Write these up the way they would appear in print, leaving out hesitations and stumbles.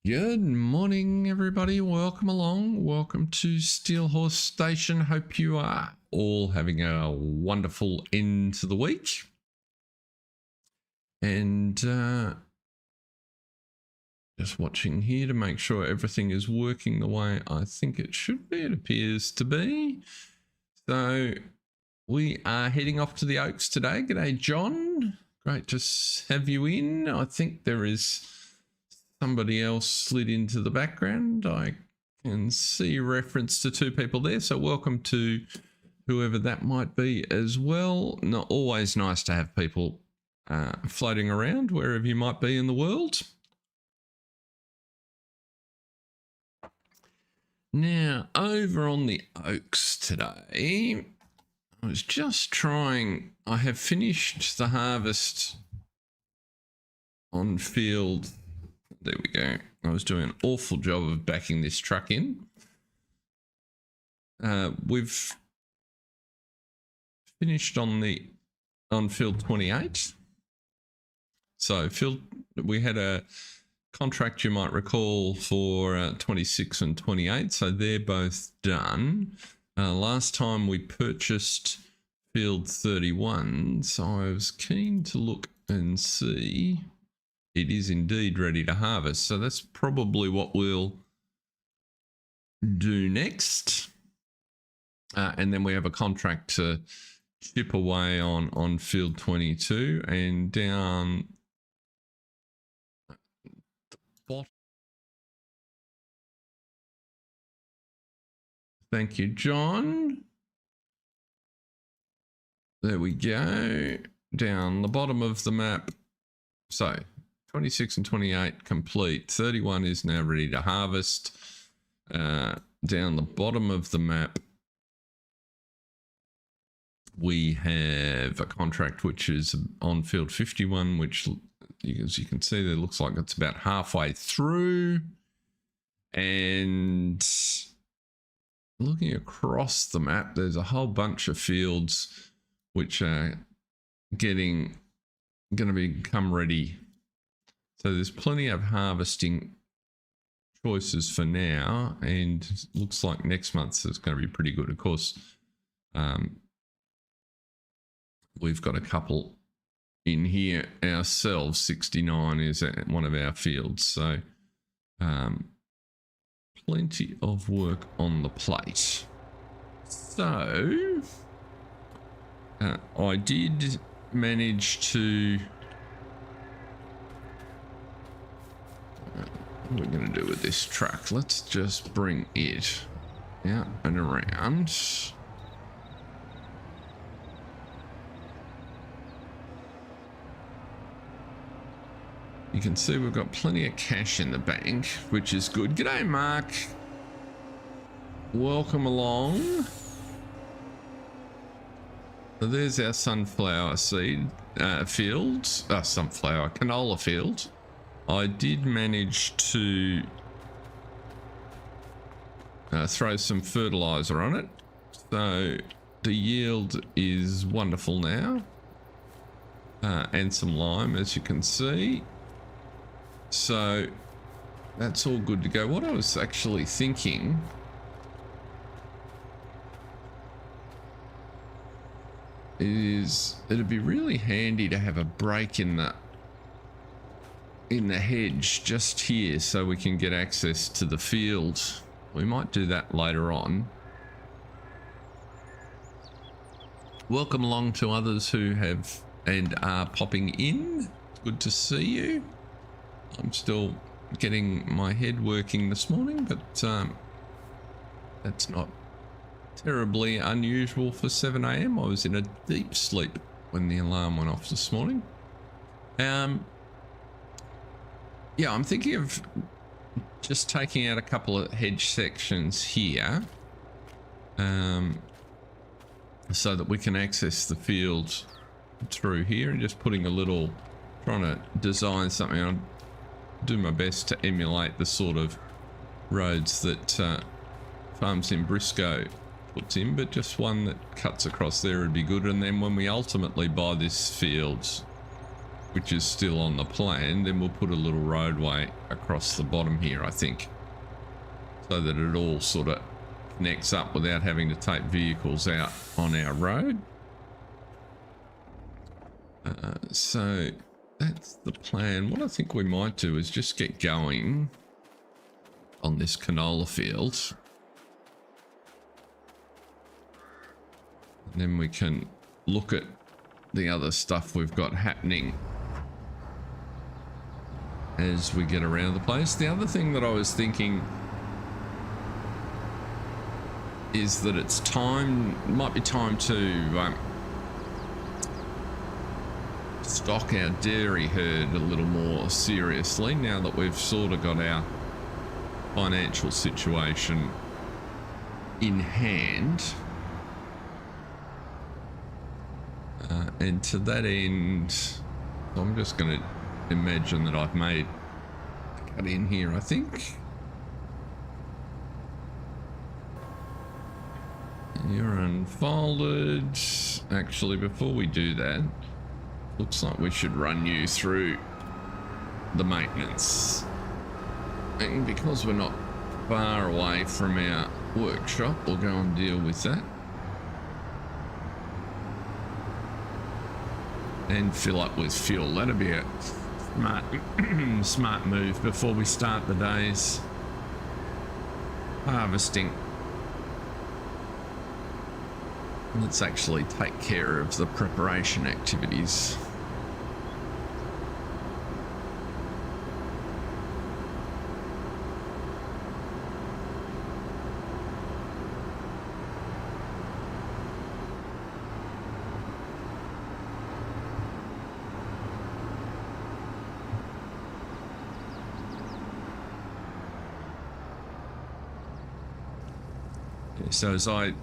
Good morning, everybody. Welcome along. Welcome to Steel Horse Station. Hope you are all having a wonderful end to the week. And just watching here to make sure everything is working the way I think it should be. It appears to be. So we are heading off to the Oaks today. G'day, John. Great to have you in. I think there is somebody else slid into the background. I can see reference to two people there. So welcome to whoever that might be as well. Not always nice to have people floating around wherever you might be in the world. Now, over on the Oaks today, I was just trying, I have finished the harvest on field. There we go. I was doing an awful job of backing this truck in. We've finished on field 28. So we had a contract, you might recall, for 26 and 28. So they're both done. Last time we purchased field 31. So I was keen to look and see. It is indeed ready to harvest. So that's probably what we'll do next. And then we have a contract to chip away on field 22 and down the bottom. Thank you, John. There we go. Down the bottom of the map. So 26 and 28 complete. 31 is now ready to harvest. Down the bottom of the map, we have a contract which is on field 51, which, as you can see there, looks like it's about halfway through. And looking across the map, there's a whole bunch of fields which are going to become ready. So there's plenty of harvesting choices for now, and looks like next month is going to be pretty good. Of course, we've got a couple in here ourselves. 69 is at one of our fields, so plenty of work on the plate. So I did manage to... What are we going to do with this truck? Let's just bring it out and around. You can see we've got plenty of cash in the bank, which is good. G'day, Mark. Welcome along. So there's our sunflower seed field. Sunflower, canola field. I did manage to throw some fertiliser on it. So the yield is wonderful now. And some lime, as you can see. So that's all good to go. What I was actually thinking is it'd be really handy to have a break in the hedge just here so we can get access to the field. We might do that later on. Welcome along to others who have and are popping in. Good to see you. I'm still getting my head working this morning, but that's not terribly unusual for 7 a.m. I was in a deep sleep when the alarm went off this morning. Yeah, I'm thinking of just taking out a couple of hedge sections here so that we can access the field through here, and just putting a little, trying to design something. I'll do my best to emulate the sort of roads that Farm Sim Brisco puts in, but just one that cuts across there would be good. And then when we ultimately buy this field, which is still on the plan, then we'll put a little roadway across the bottom here, I think, so that it all sort of connects up without having to take vehicles out on our road. So that's the plan. What I think we might do is just get going on this canola field. And then we can look at the other stuff we've got happening as we get around the place. The other thing that I was thinking is that it's time, might be time to stock our dairy herd a little more seriously now that we've sort of got our financial situation in hand. And to that end, I'm just going to imagine that I've made a cut in here, I think. You're unfolded. Actually, before we do that, looks like we should run you through the maintenance. And because we're not far away from our workshop, we'll go and deal with that. And fill up with fuel. That'll be a smart move before we start the day's harvesting. Let's actually take care of the preparation activities. So as I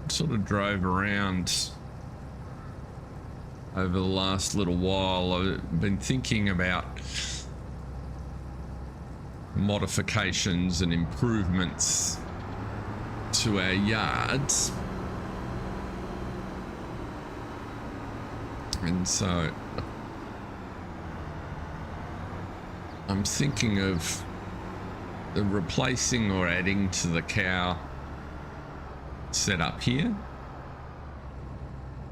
sort of drove around over the last little while, I've been thinking about modifications and improvements to our yards. And so I'm thinking of replacing or adding to the cow set up here.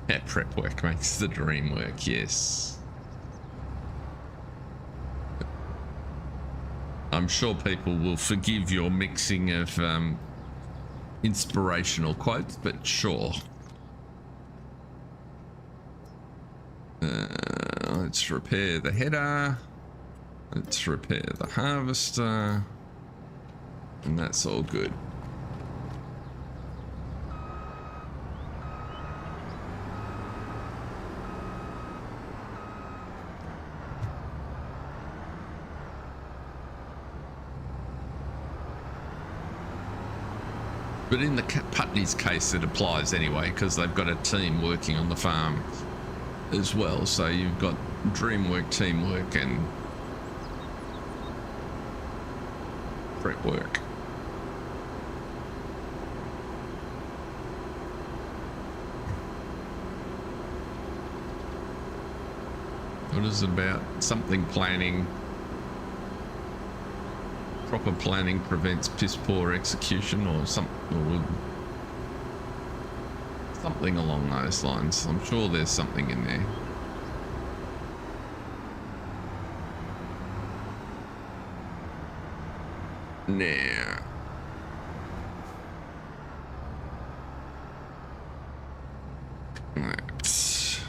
Yeah, prep work makes the dream work, yes. I'm sure people will forgive your mixing of inspirational quotes, but sure. Let's repair the header. Let's repair the harvester. And that's all good. But in the Putney's case, it applies anyway, because they've got a team working on the farm as well. So you've got dreamwork, teamwork, and prep work. What is it about? Something planning. Proper planning prevents piss poor execution, or something along those lines. I'm sure there's something in there. Now, let's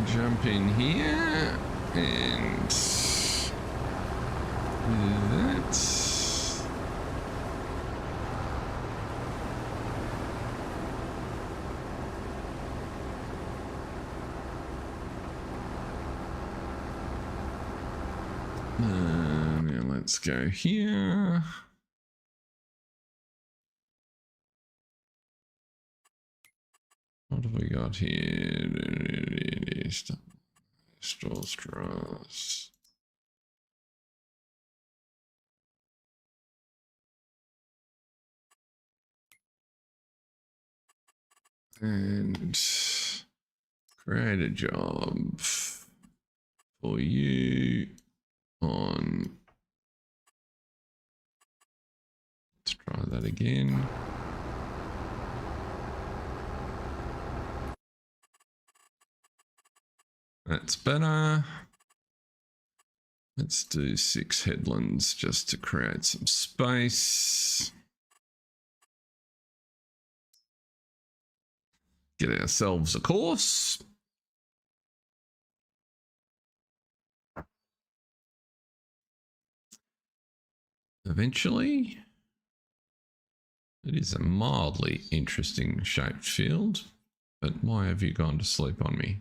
jump in here and do that. Now let's go here. What have we got here? Straws. And create a job for you on, let's try that again. That's better. Let's do 6 headlands just to create some space. Get ourselves a course. Eventually. It is a mildly interesting shaped field, but why have you gone to sleep on me?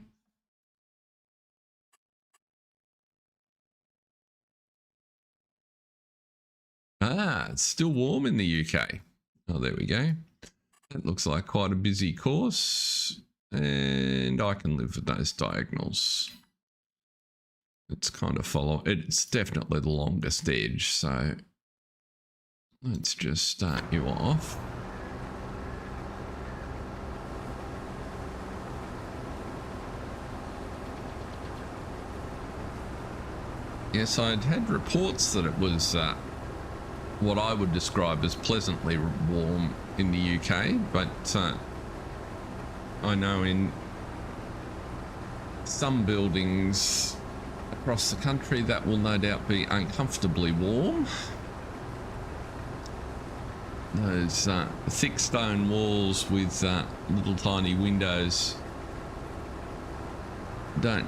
Ah, it's still warm in the UK. Oh, there we go. That looks like quite a busy course, and I can live with those diagonals. It's kind of it's definitely the longest edge, so let's just start you off. Yes, I'd had reports that it was what I would describe as pleasantly warm in the UK, but I know in some buildings across the country that will no doubt be uncomfortably warm. Those thick stone walls with little tiny windows don't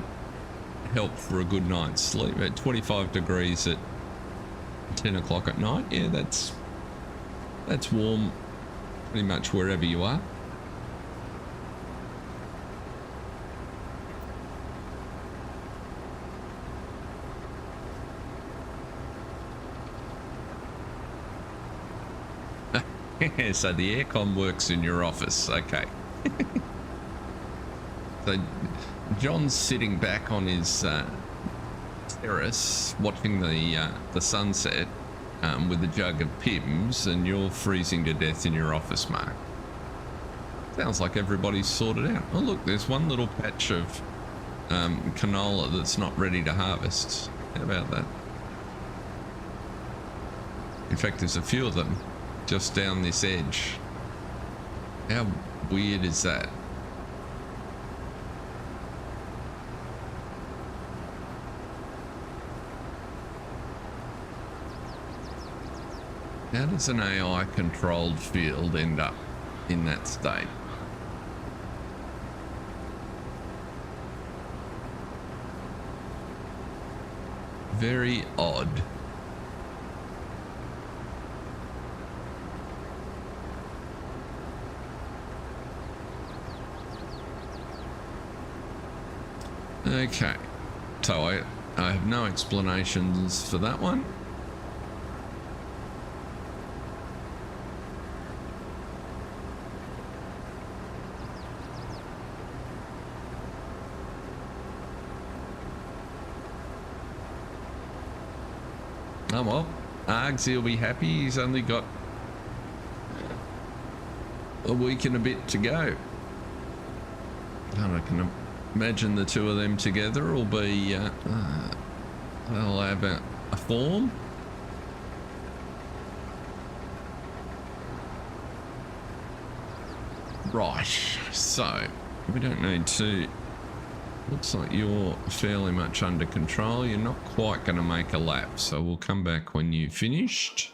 help for a good night's sleep. At 25 degrees at 10 o'clock at night, yeah, that's warm pretty much wherever you are. So the aircon works in your office, okay. So John's sitting back on his terrace watching the sunset with a jug of Pimm's, and you're freezing to death in your office, Mark. Sounds like everybody's sorted out. Oh look, there's one little patch of canola that's not ready to harvest. How about that? In fact, there's a few of them just down this edge. How weird is that? How does an AI controlled field end up in that state? Very odd. Okay, so I have no explanations for that one. Oh well, Argsy will be happy. He's only got a week and a bit to go. And I can imagine the two of them together will be, they'll have a form. Right, so we don't need to. Looks like you're fairly much under control. You're not quite going to make a lap, so we'll come back when you've finished.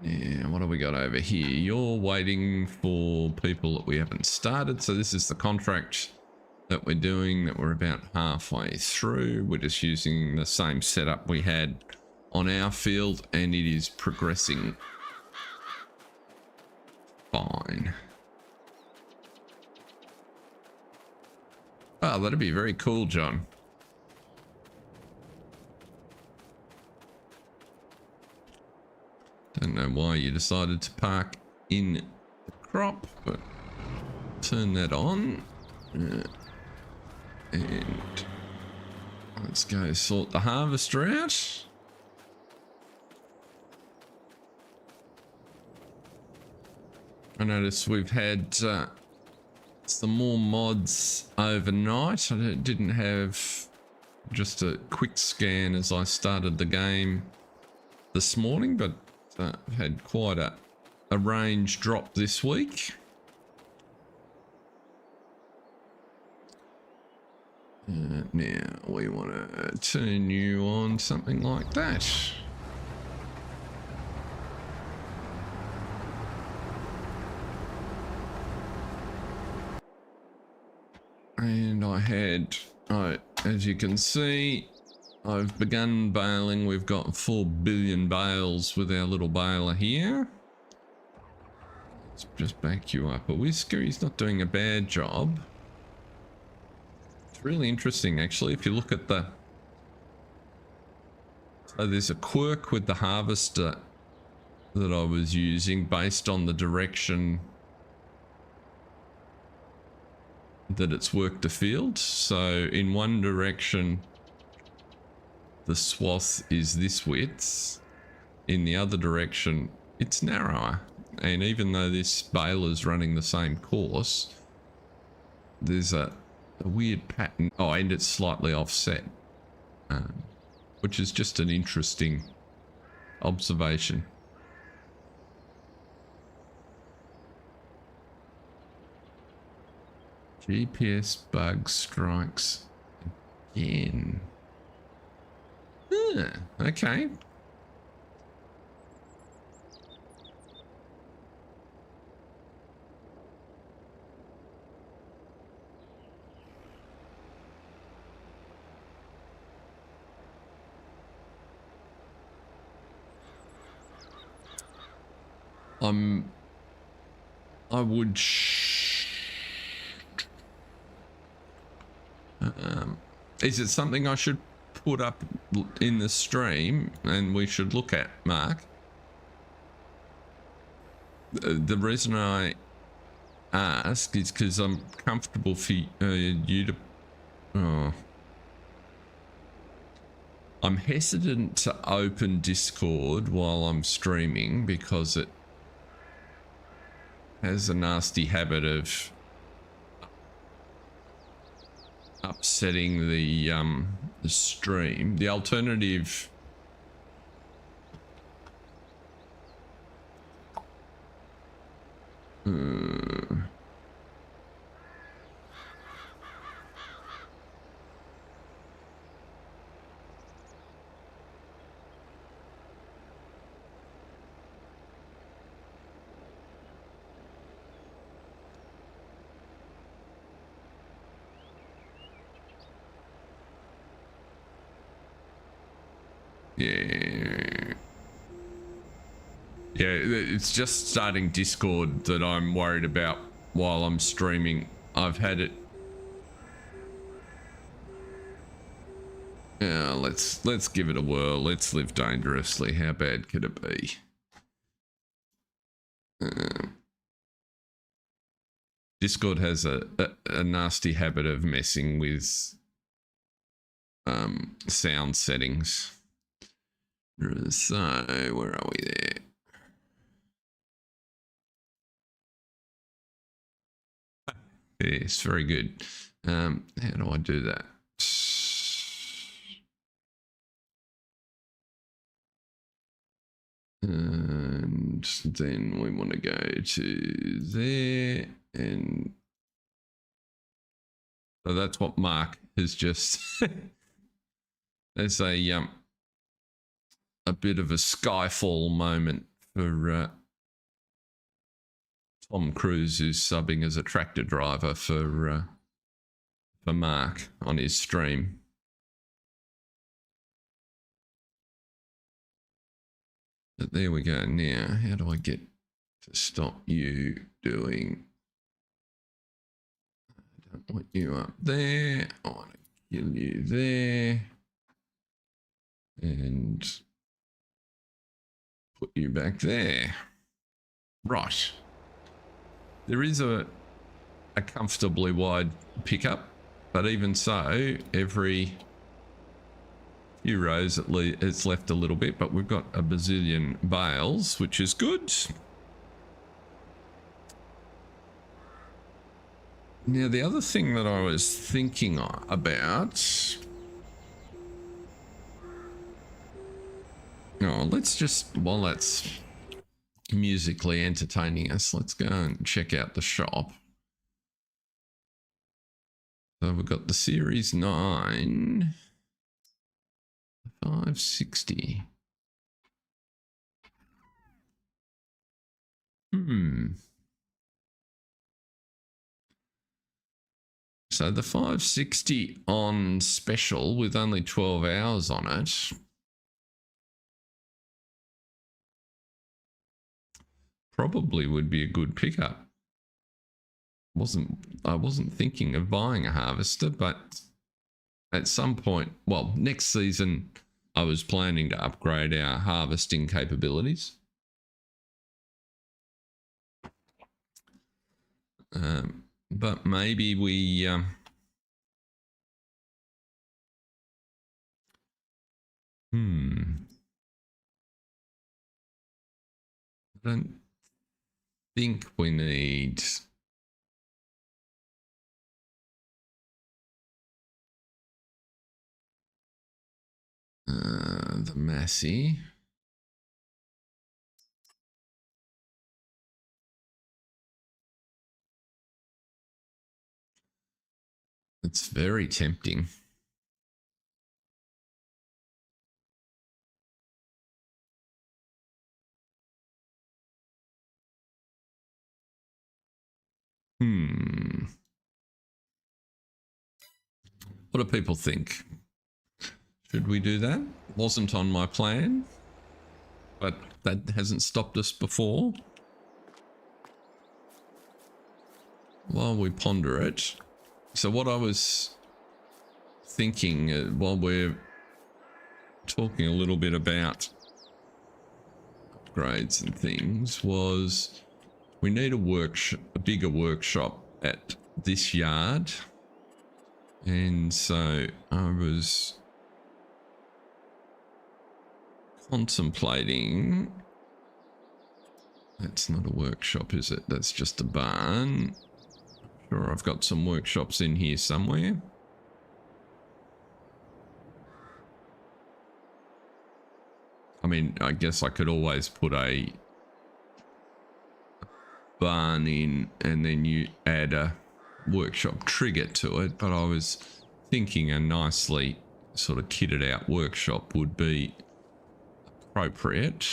Yeah, what have we got over here? You're waiting for people that we haven't started. So this is the contract that we're doing that we're about halfway through. We're just using the same setup we had on our field, and it is progressing fine. Oh, that'd be very cool, John. Don't know why you decided to park in the crop, but turn that on. And let's go sort the harvester out. I noticed we've had some more mods overnight. I didn't have just a quick scan as I started the game this morning, but had quite a range drop this week. Now we want to turn you on something like that. And I had, as you can see, I've begun baling. We've got 4 billion bales with our little baler here. Let's just back you up a whisker. He's not doing a bad job. It's really interesting, actually, if you look at the... So there's a quirk with the harvester that I was using based on the direction that it's worked a field. So in one direction the swath is this width, in the other direction it's narrower, and even though this baler's running the same course, there's a weird pattern. Oh, and it's slightly offset, which is just an interesting observation. GPS bug strikes again. Okay. I would is it something I should put up in the stream and we should look at, Mark? The reason I ask is because I'm comfortable for you to... Oh. I'm hesitant to open Discord while I'm streaming because it has a nasty habit of upsetting the stream. The alternative... Yeah, it's just starting Discord that I'm worried about while I'm streaming. I've had it... Yeah, let's give it a whirl. Let's live dangerously. How bad could it be? Discord has a nasty habit of messing with sound settings. So, where are we there? Yes, very good. How do I do that? And then we want to go to there, and so that's what Mark has just... There's a bit of a Skyfall moment for Tom Cruise, who's subbing as a tractor driver for Mark on his stream. But there we go. Now, how do I get to stop you doing? I don't want you up there. I want to kill you there. And put you back there. Right. There is a comfortably wide pickup, but even so, every few rows it's left a little bit, but we've got a bazillion bales, which is good. Now, the other thing that I was thinking about... Oh, let's just, while that's musically entertaining us, let's go and check out the shop. So we've got the Series 9, 560. So the 560 on special with only 12 hours on it probably would be a good pickup. I wasn't thinking of buying a harvester, but at some point, well, next season, I was planning to upgrade our harvesting capabilities. But maybe we... I don't think we need... the Massey. It's very tempting. What do people think? Should we do that? Wasn't on my plan, but that hasn't stopped us before. While we ponder it. So what I was thinking while we're talking a little bit about upgrades and things was we need a bigger workshop at this yard. And so I was contemplating... That's not a workshop, is it? That's just a barn. Sure, I've got some workshops in here somewhere. I mean, I guess I could always put a barn in and then you add a workshop trigger to it, but I was thinking a nicely sort of kitted out workshop would be appropriate.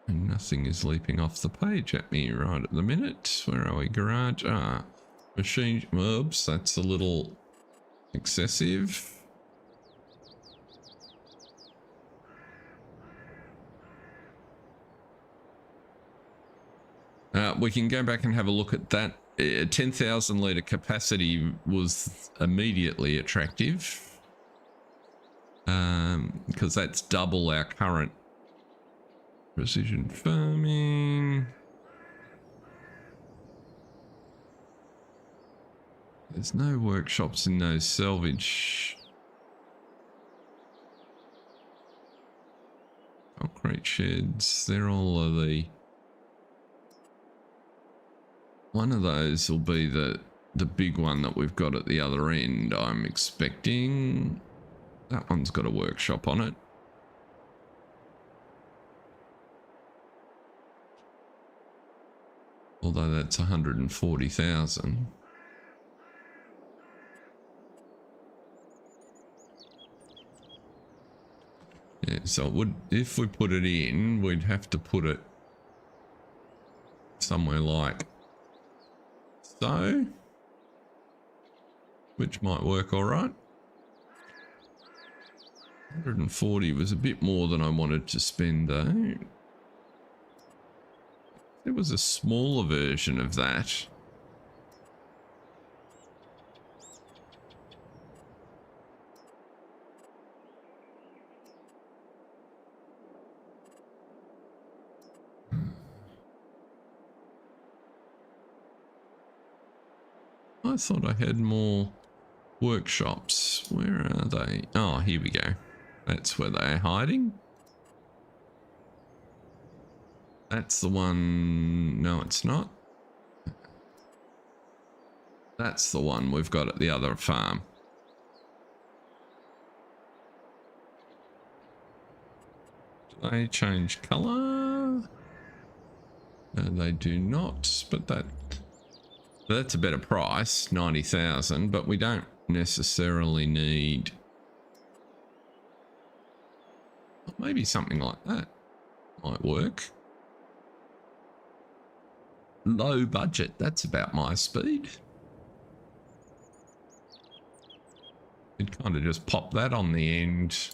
And nothing is leaping off the page at me right at the minute. Where are we? Garage. Machine. Oops, that's a little excessive. We can go back and have a look at that. 10,000 litre capacity was immediately attractive. Because that's double our current precision farming. There's no workshops in those salvage. Concrete sheds. They're all of the... One of those will be the big one that we've got at the other end, I'm expecting. That one's got a workshop on it. Although that's 140,000. Yeah, so it would, if we put it in, we'd have to put it somewhere like so, which might work all right. 140 was a bit more than I wanted to spend though. There was a smaller version of that. I thought I had more workshops. Where are they? Oh, here we go. That's where they're hiding. That's the one. No, it's not. That's the one we've got at the other farm. Do they change colour? No, they do not, but that's a better price, 90,000, but we don't necessarily need maybe something like that might work. Low budget, that's about my speed. You'd kind of just pop that on the end.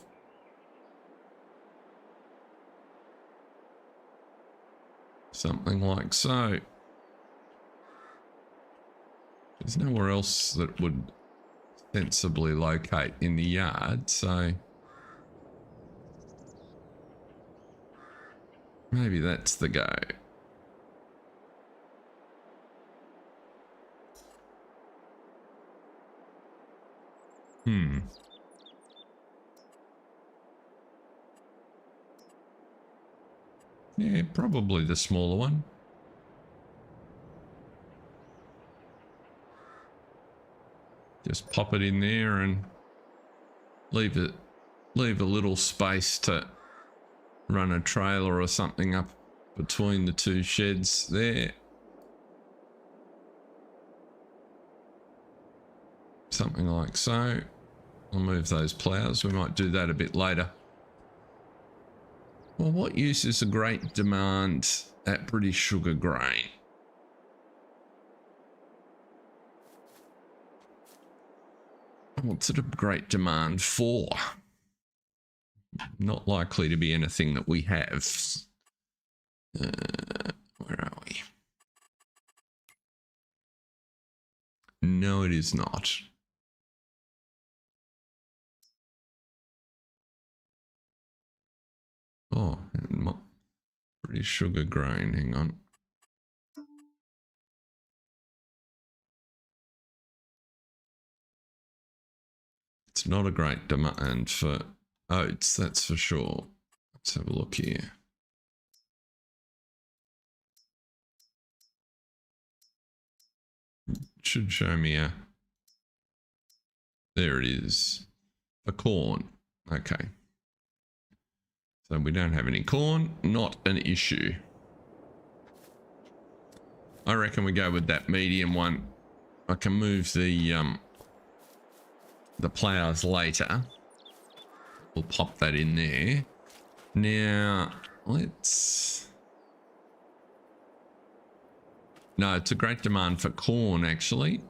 Something like so. There's nowhere else that would sensibly locate in the yard, so maybe that's the go. Yeah, probably the smaller one. Just pop it in there and leave a little space to run a trailer or something up between the two sheds there. Something like so. I'll move those ploughs. We might do that a bit later. Well, what use is a great demand at British sugar grain? What's it a great demand for? Not likely to be anything that we have. Where are we? No, it is not. Oh, British sugar grain, hang on. It's not a great demand for oats, that's for sure. Let's have a look here. It should show me a... There it is. For corn. Okay. So we don't have any corn, not an issue. I reckon we go with that medium one. I can move the plows later. We'll pop that in there. Now, let's... No, it's a great demand for corn, actually.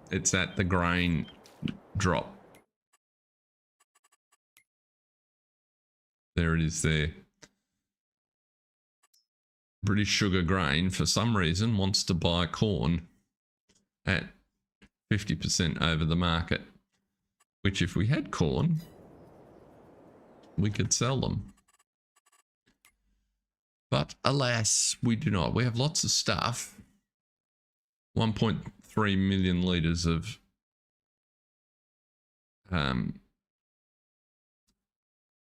It's at the grain drop. There it is there. British sugar grain, for some reason, wants to buy corn at 50% over the market, which if we had corn, we could sell them. But alas, we do not. We have lots of stuff. 1.3 million litres of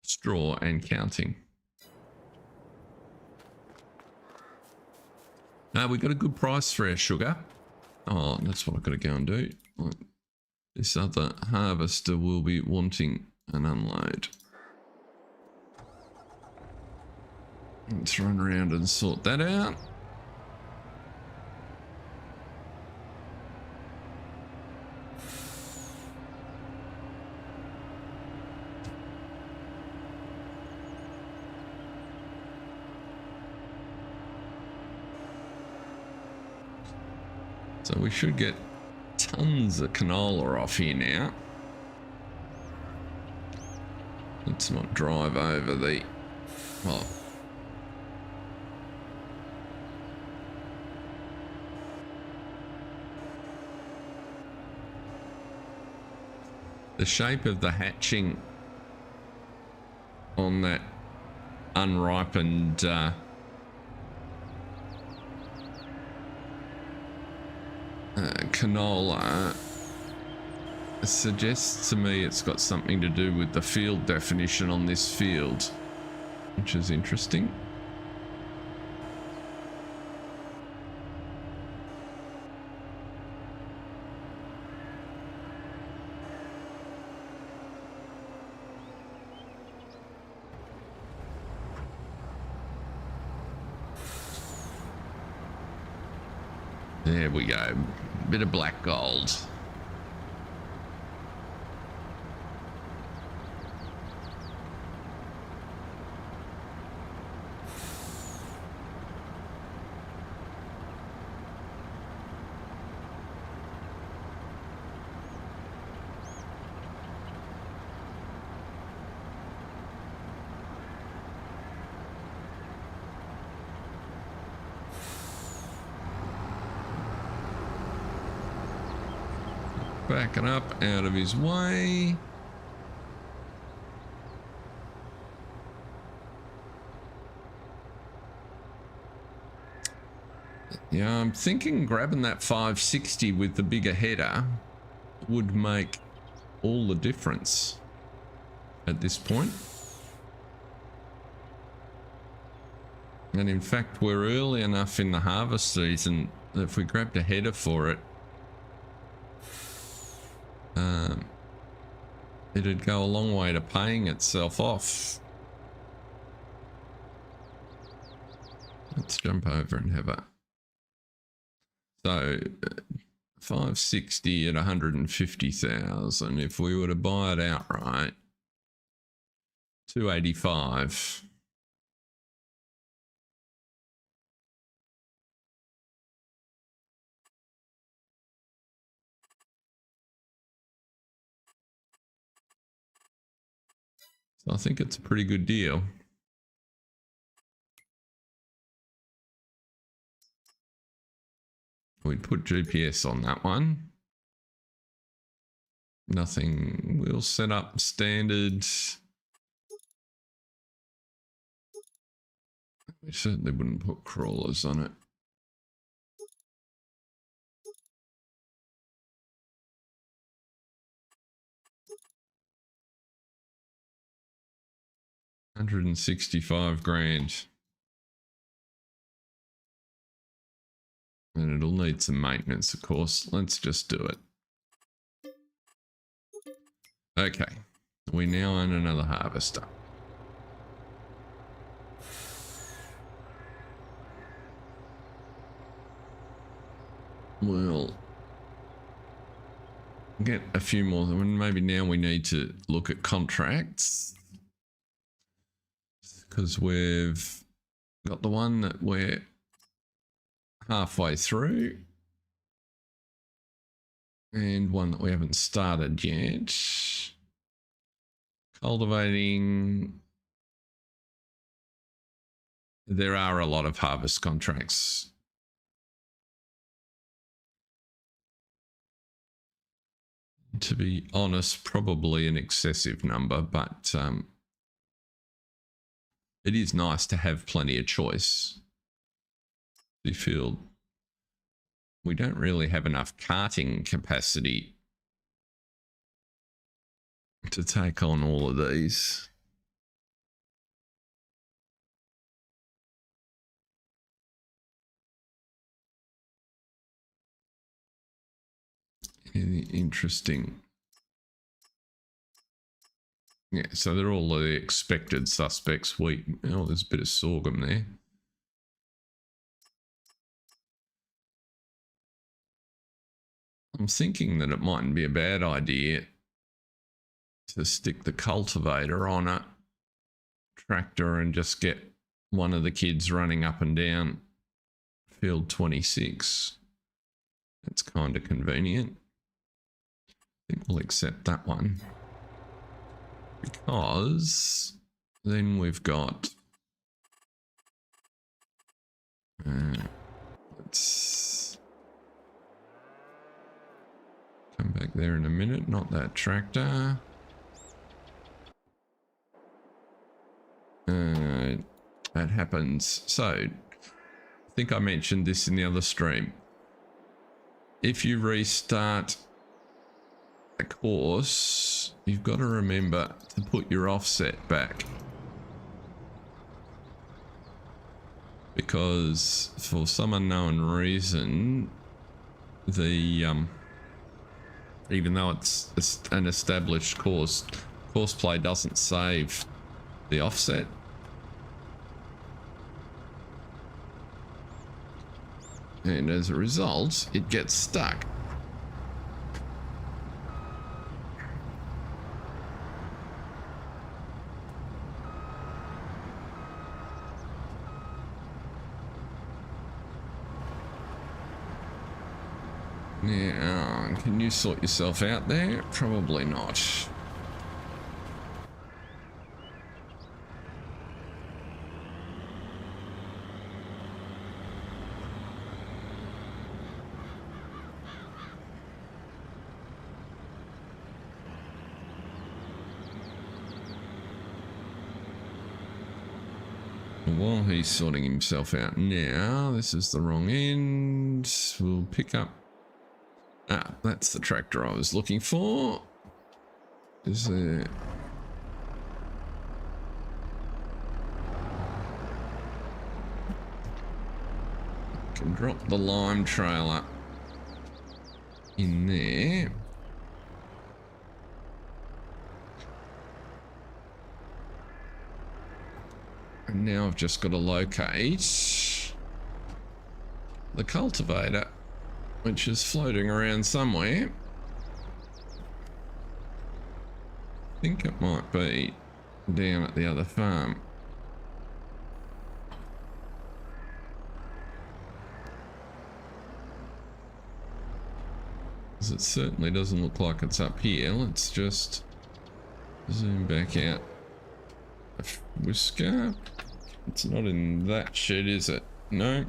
straw and counting. Now we got a good price for our sugar. Oh, that's what I've got to go and do. This other harvester will be wanting an unload. Let's run around and sort that out. So we should get tons of canola off here now. Let's not drive over the... Well, the shape of the hatching on that unripened canola suggests to me it's got something to do with the field definition on this field, which is interesting. There we go. Bit of black gold. Backing up out of his way. Yeah, I'm thinking grabbing that 560 with the bigger header would make all the difference at this point. And in fact, we're early enough in the harvest season that if we grabbed a header for it, it'd go a long way to paying itself off. Let's jump over and have a... So, 560 at 150,000. If we were to buy it outright, 285. So I think it's a pretty good deal. We'd put GPS on that one. Nothing. We'll set up standard. We certainly wouldn't put crawlers on it. $165 grand. And it'll need some maintenance, of course. Let's just do it. Okay. We now own another harvester. We'll get a few more. Maybe now we need to look at contracts, because we've got the one that we're halfway through and one that we haven't started yet. Cultivating. There are a lot of harvest contracts. To be honest, probably an excessive number, but it is nice to have plenty of choice. We feel we don't really have enough carting capacity to take on all of these. Interesting. Yeah, so they're all the expected suspects. Wheat. Oh, there's a bit of sorghum there. I'm thinking that it mightn't be a bad idea to stick the cultivator on a tractor and just get one of the kids running up and down field 26. That's kind of convenient. I think we'll accept that one, because then we've got let's come back there in a minute. Not that tractor. That happens. So I think I mentioned this in the other stream. If you restart a course, you've got to remember to put your offset back, because for some unknown reason, the even though it's an established course, courseplay doesn't save the offset. And as a result, it gets stuck. Now, can you sort yourself out there? Probably not. While he's sorting himself out now, this is the wrong end. We'll pick up. Ah, that's the tractor I was looking for. Is there... Can drop the lime trailer in there. And now I've just got to locate the cultivator, which is floating around somewhere. I think it might be down at the other farm. Because it certainly doesn't look like it's up here. Let's just zoom back out a whisker. It's not in that shed, is it? No.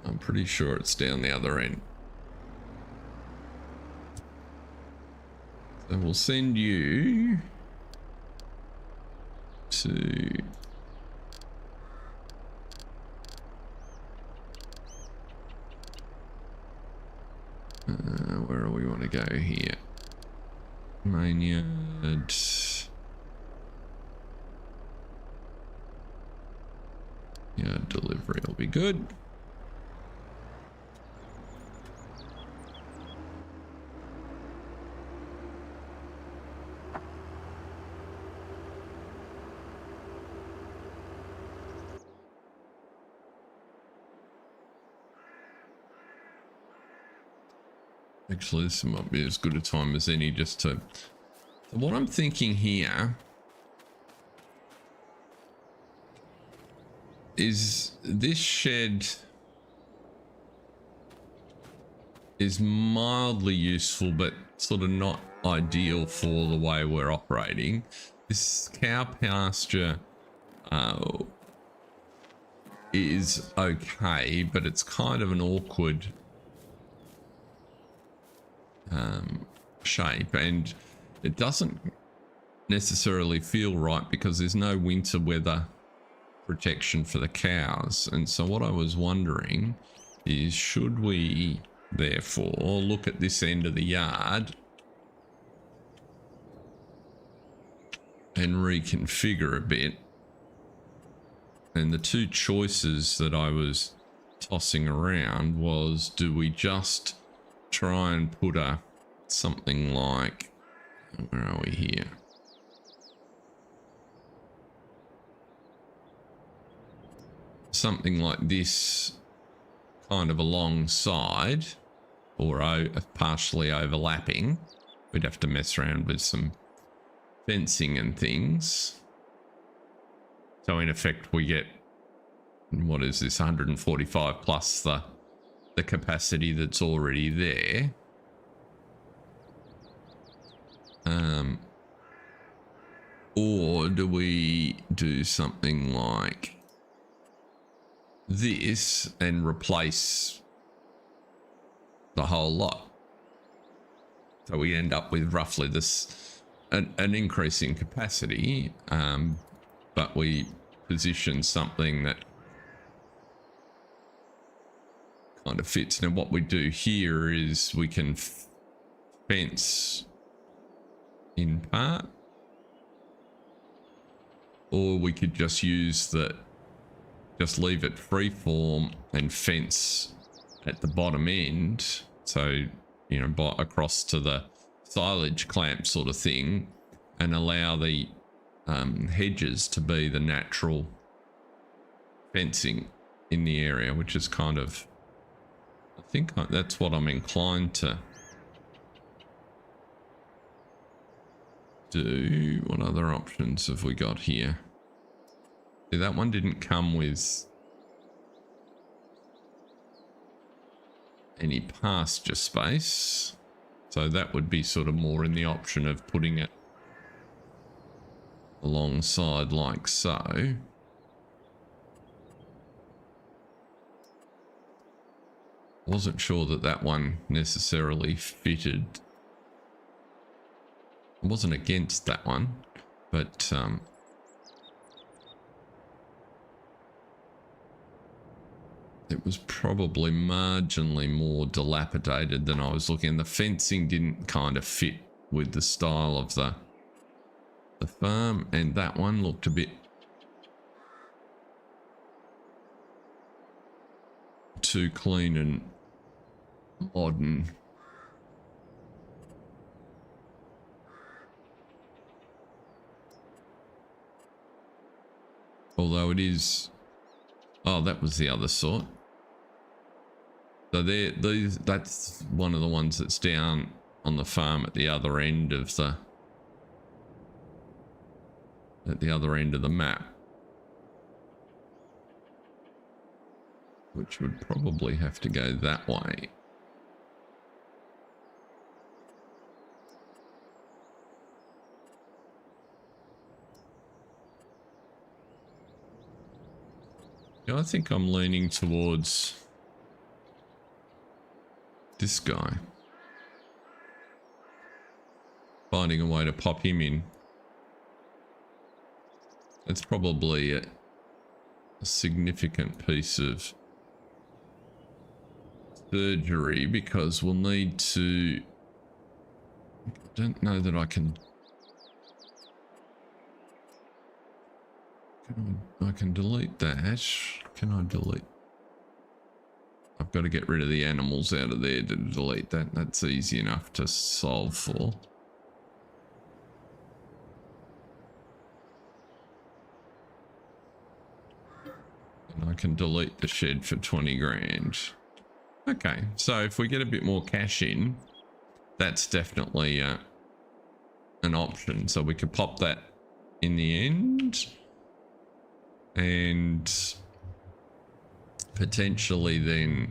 I'm pretty sure it's down the other end. So we'll send you to where do we want to go here? Main yard. Yard delivery will be good. Actually, this might be as good a time as any just to... So what I'm thinking here is this shed is mildly useful, but sort of not ideal for the way we're operating. This cow pasture is okay, but it's kind of an awkward shape, and it doesn't necessarily feel right because there's no winter weather protection for the cows. And so what I was wondering is, should we therefore look at this end of the yard and reconfigure a bit? And the two choices that I was tossing around was, do we just try and put a something like, where are we here? Something like this kind of alongside or partially overlapping. We'd have to mess around with some fencing and things. So in effect we get, what is this, 145 plus the capacity that's already there. Or do we do something like this and replace the whole lot? So we end up with roughly this, an increase in capacity, but we position something that kind of fits. Now what we do here is we can fence in part, or we could just use just leave it free form and fence at the bottom end, so you know, across to the silage clamp sort of thing, and allow the hedges to be the natural fencing in the area, which is kind of, I think that's what I'm inclined to do. What other options have we got here? See, that one didn't come with any pasture space, so that would be sort of more in the option of putting it alongside like so. Wasn't sure that that one necessarily fitted. I wasn't against that one, but it was probably marginally more dilapidated than I was looking. The fencing didn't kind of fit with the style of the farm, and that one looked a bit too clean and modern. Although it is, oh, that was the other sort. So that's one of the ones that's down on the farm at the other end of the map, which would probably have to go that way. Yeah, I think I'm leaning towards this guy. Finding a way to pop him in. It's probably a significant piece of surgery, because we'll need to, I don't know that I can delete that. Can I delete? I've got to get rid of the animals out of there to delete that. That's easy enough to solve for. And I can delete the shed for 20 grand. Okay, so if we get a bit more cash in, that's definitely an option. So we could pop that in the end, and potentially then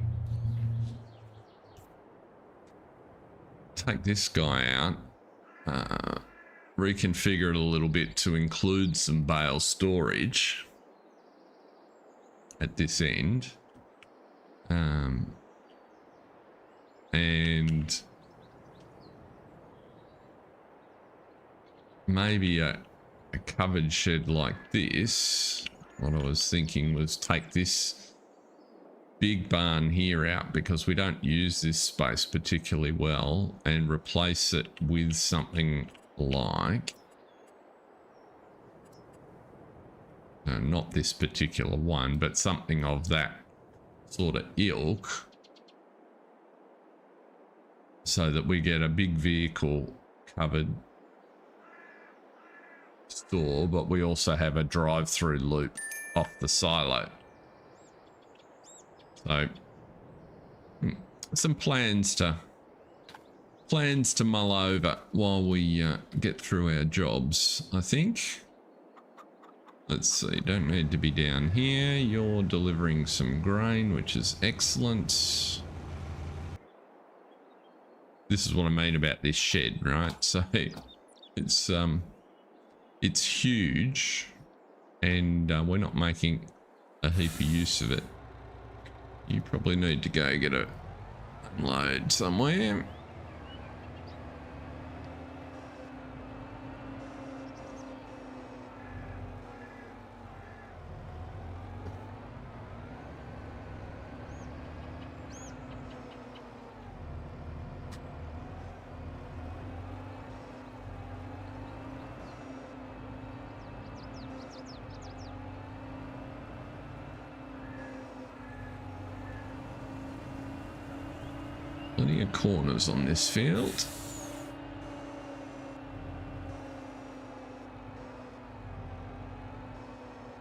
take this guy out, reconfigure it a little bit to include some bale storage at this end, and maybe a covered shed like this. What I was thinking was take this big barn here out, because we don't use this space particularly well, and replace it with something like, no, not this particular one, but something of that sort of ilk, so that we get a big vehicle covered store, but we also have a drive-through loop off the silo. So some plans to mull over while we get through our jobs, I think. Let's see, don't need to be down here. You're delivering some grain, which is excellent. This is what I mean about this shed, right? So it's huge, and we're not making a heap of use of it. You probably need to go get a unload somewhere. Plenty of corners on this field.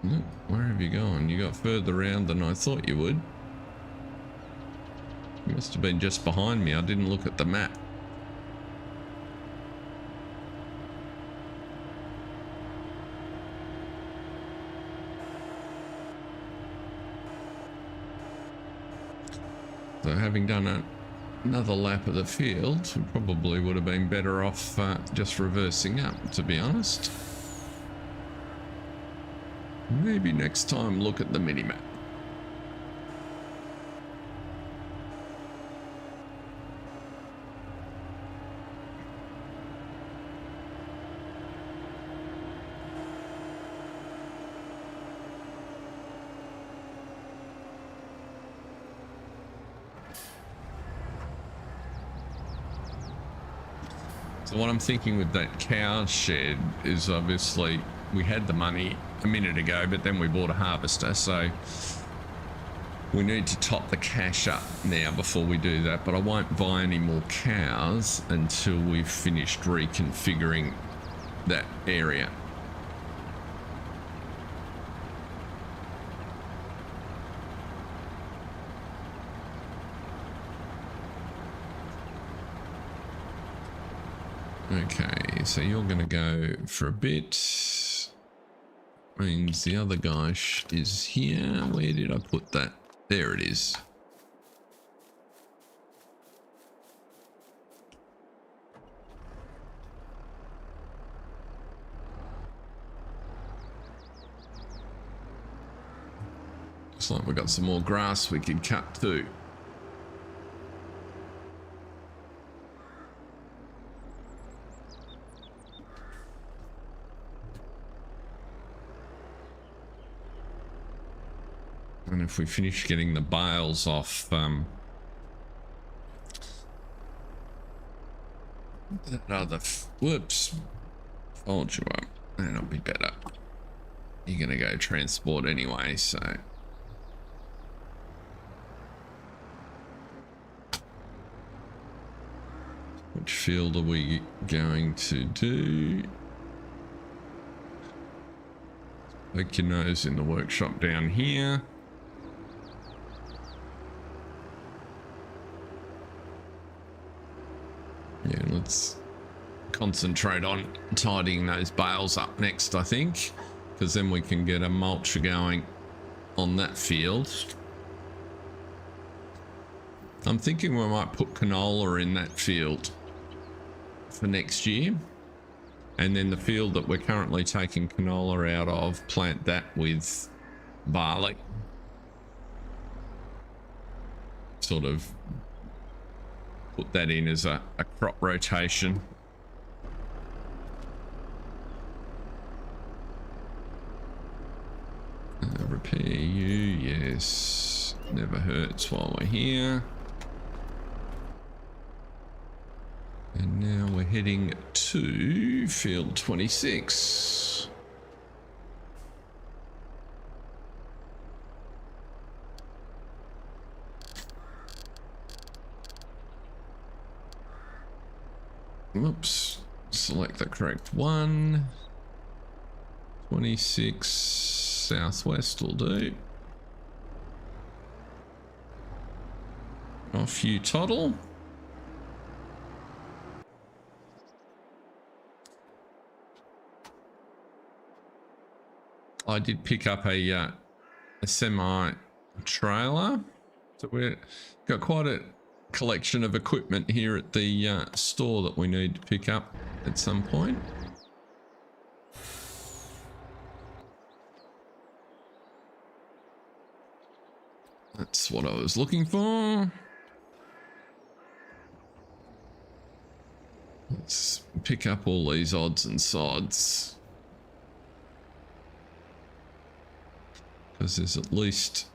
Look, where have you gone? You got further around than I thought you would. You must have been just behind me. I didn't look at the map. So having done another lap of the field, we probably would have been better off just reversing up, to be honest. Maybe next time look at the mini-map. So what I'm thinking with that cow shed is obviously we had the money a minute ago, but then we bought a harvester, so we need to top the cash up now before we do that. But I won't buy any more cows until we've finished reconfiguring that area. Okay, so you're going to go for a bit. Means the other guy is here. Where did I put that? There it is. Looks like we've got some more grass we can cut too. And if we finish getting the bales off that other whoops, fold you up, that'll be better. You're gonna go transport anyway, so which field are we going to do? Poke your nose in the workshop down here. Yeah, let's concentrate on tidying those bales up next, I think, because then we can get a mulcher going on that field. I'm thinking we might put canola in that field for next year, and then the field that we're currently taking canola out of, plant that with barley. Sort of put that in as a crop rotation. Repair you, yes. Never hurts while we're here. And now we're heading to field 26. Whoops, select the correct one. 26 southwest will do. Off you toddle. I did pick up a semi trailer, so we've got quite a collection of equipment here at the store that we need to pick up at some point. That's what I was looking for. Let's pick up all these odds and sods, because there's at least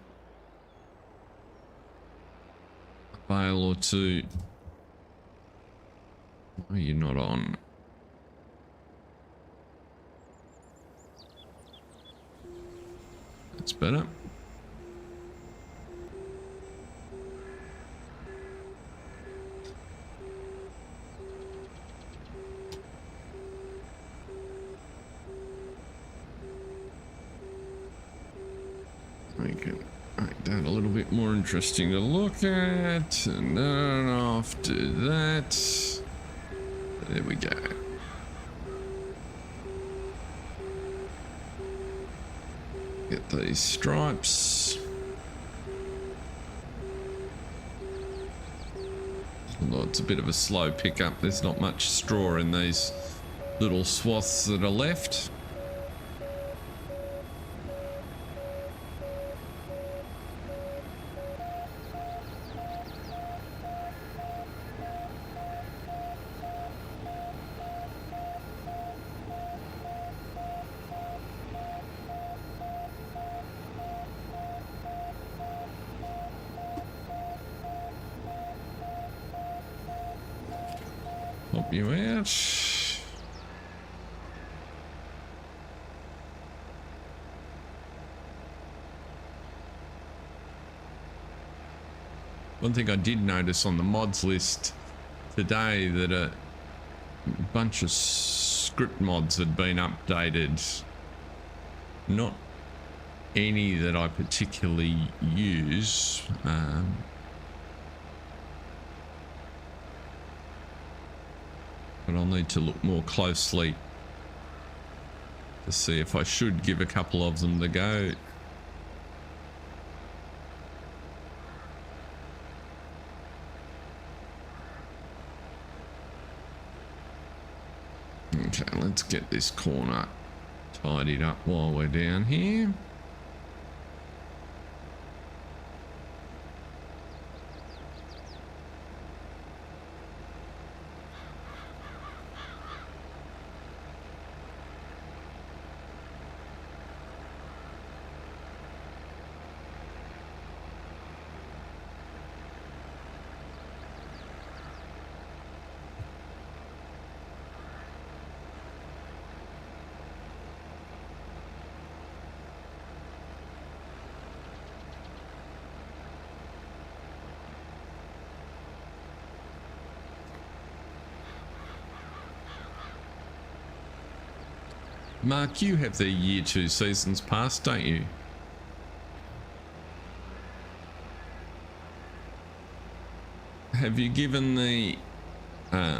a bale or two. Why are you not on? That's better. bit more interesting to look at. And then off to that. There we go. Get these stripes. Although it's a bit of a slow pickup, there's not much straw in these little swaths that are left. Help you out. One thing I did notice on the mods list today that a bunch of script mods had been updated. Not any that I particularly use. But I'll need to look more closely to see if I should give a couple of them the go. Okay, let's get this corner tidied up while we're down here. Mark, you have the year 2 seasons pass, don't you? Have you given the I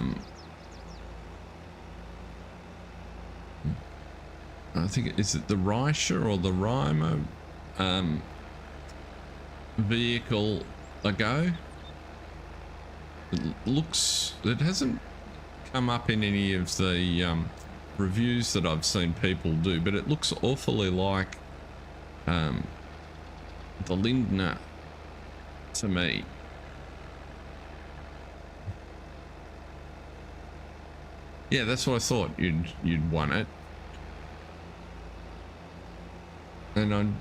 think is it the Reisha or the Reimer vehicle a go? It hasn't come up in any of the reviews that I've seen people do, but it looks awfully like the Lindner to me. Yeah, that's what I thought. You'd won it. And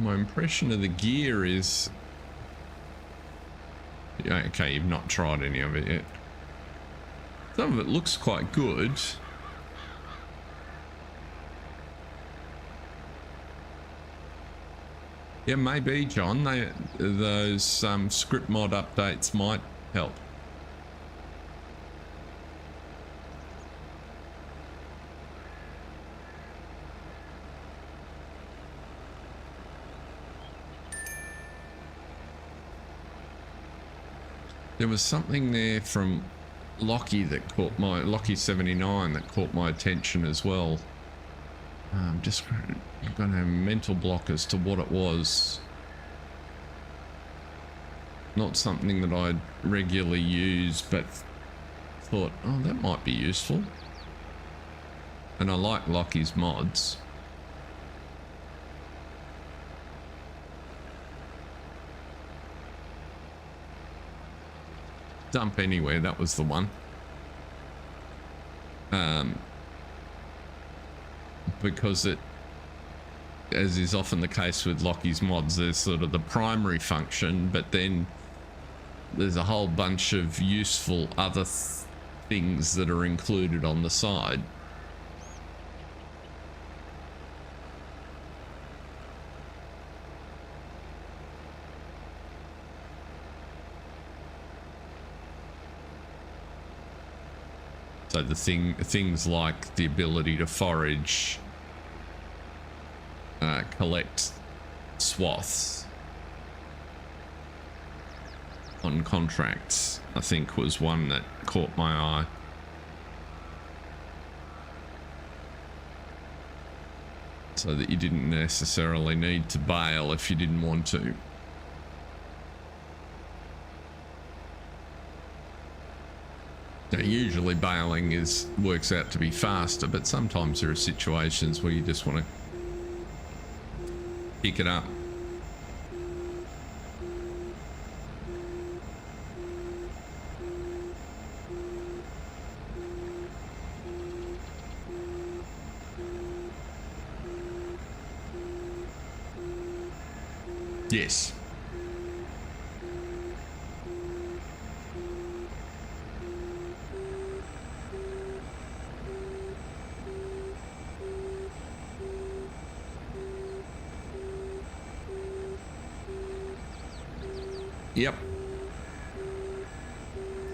my impression of the gear is, yeah, okay, you've not tried any of it yet. Some of it looks quite good. Yeah, maybe, John. Those script mod updates might help. There was something there from Lockie that caught my Lockie 79 that caught my attention as well. Just gonna have a mental block as to what it was. Not something that I'd regularly use, but thought, oh, that might be useful. And I like Lockie's mods. Dump anywhere, that was the one. Because it, as is often the case with Lockie's mods, there's sort of the primary function, but then there's a whole bunch of useful other things that are included on the side. So the things like the ability to forage, collect swaths on contracts, I think, was one that caught my eye. So that you didn't necessarily need to bale if you didn't want to. Now, usually baling works out to be faster, but sometimes there are situations where you just want to pick it up. Yes. Yep.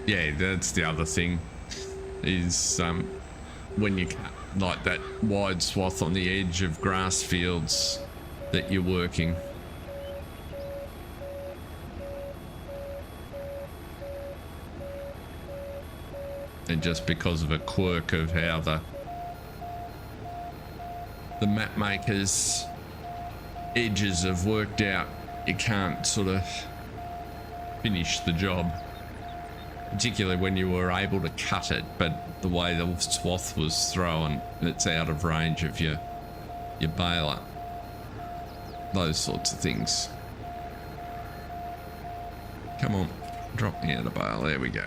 Yeah, that's the other thing is when you cut like that wide swath on the edge of grass fields that you're working. And just because of a quirk of how the map makers' edges have worked out, you can't sort of finish the job, particularly when you were able to cut it, but the way the swath was thrown, it's out of range of your baler. Those sorts of things. Come on, drop me out of bale. There we go.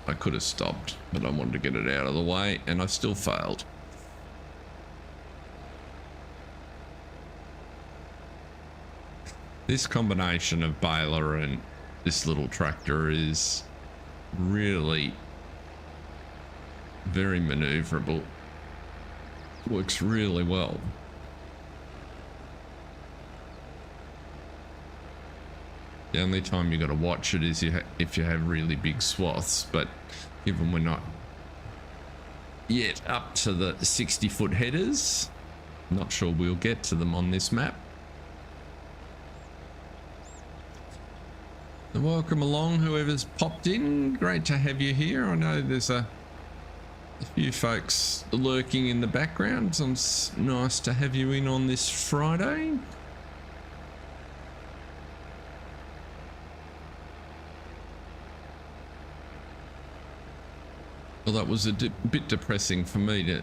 I could have stopped, but I wanted to get it out of the way, and I still failed. This combination of baler and this little tractor is really very maneuverable. Works really well. The only time you got to watch it is if you have really big swaths, but given we're not yet up to the 60-foot headers, not sure we'll get to them on this map. So welcome along, whoever's popped in. Great to have you here. I know there's a few folks lurking in the background, so it's nice to have you in on this Friday. Well, that was a bit depressing for me to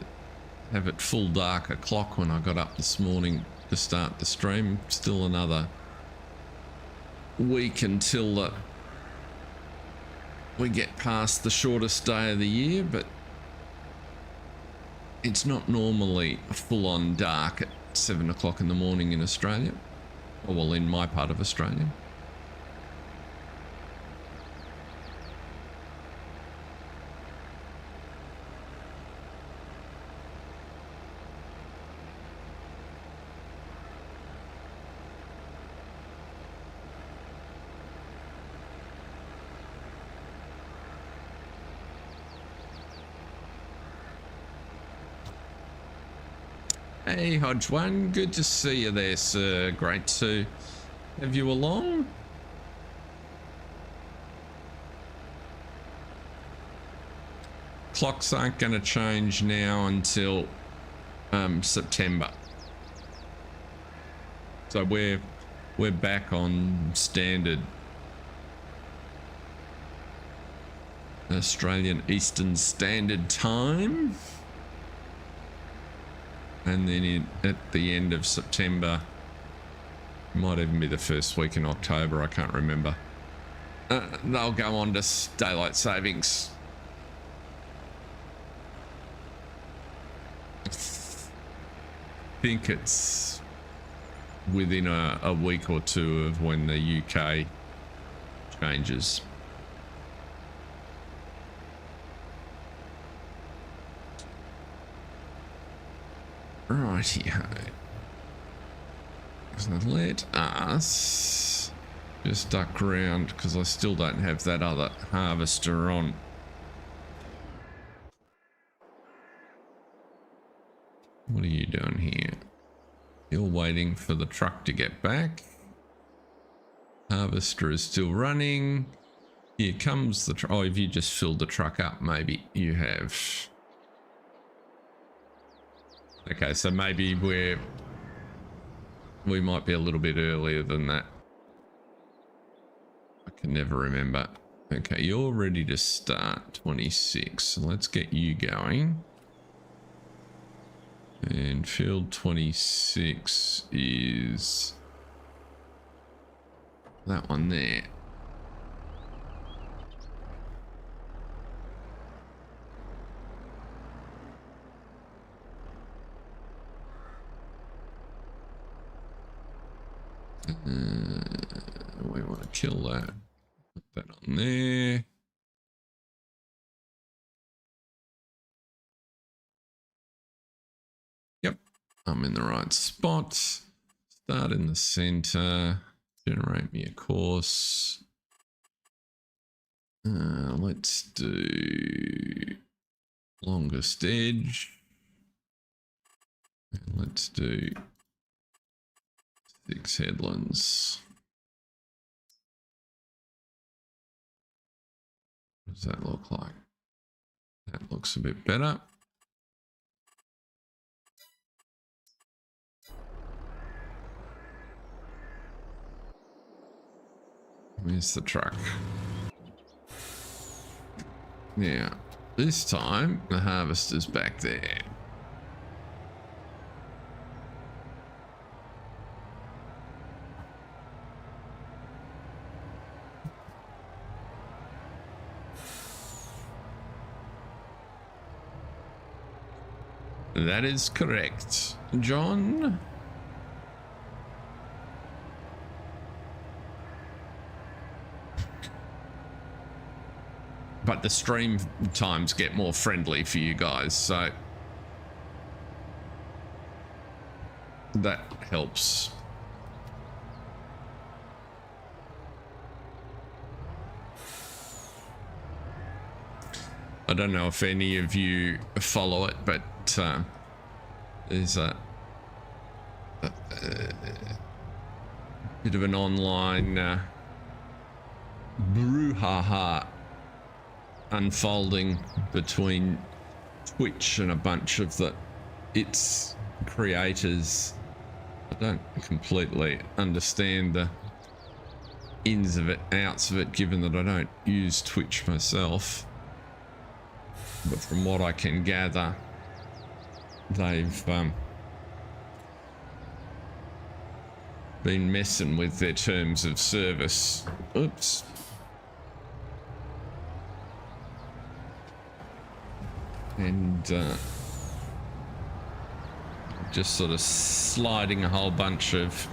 have it full dark o'clock when I got up this morning to start the stream. Still another week until we get past the shortest day of the year, but it's not normally full-on dark at 7 o'clock in the morning in Australia, or well, in my part of Australia. Hey Hodge One, good to see you there, sir. Great to have you along. Clocks aren't going to change now until September, so we're back on standard Australian Eastern Standard Time. And then at the end of September, might even be the first week in October, I can't remember, they'll go on to daylight savings. I think it's within a week or two of when the UK changes. Righty-ho. So let us just duck around because I still don't have that other harvester on. What are you doing here? You're waiting for the truck to get back. Harvester is still running. Here comes the truck. Oh, have you just filled the truck up? Maybe you have. Okay, so maybe we might be a little bit earlier than that. I can never remember. Okay, you're ready to start 26. So let's get you going. And field 26 is that one there. We want to kill that. Put that on there. Yep, I'm in the right spot. Start in the center. Generate me a course. Let's do longest edge. And let's do 6 headlands. What does that look like? That looks a bit better. Where's the truck? Yeah, this time the harvester's back there. That is correct, John. But the stream times get more friendly for you guys, so that helps. I don't know if any of you follow it, but there's a bit of an online brouhaha unfolding between Twitch and a bunch of its creators. I don't completely understand the ins of it, outs of it, given that I don't use Twitch myself. But from what I can gather, they've been messing with their terms of service. Oops. And just sort of sliding a whole bunch of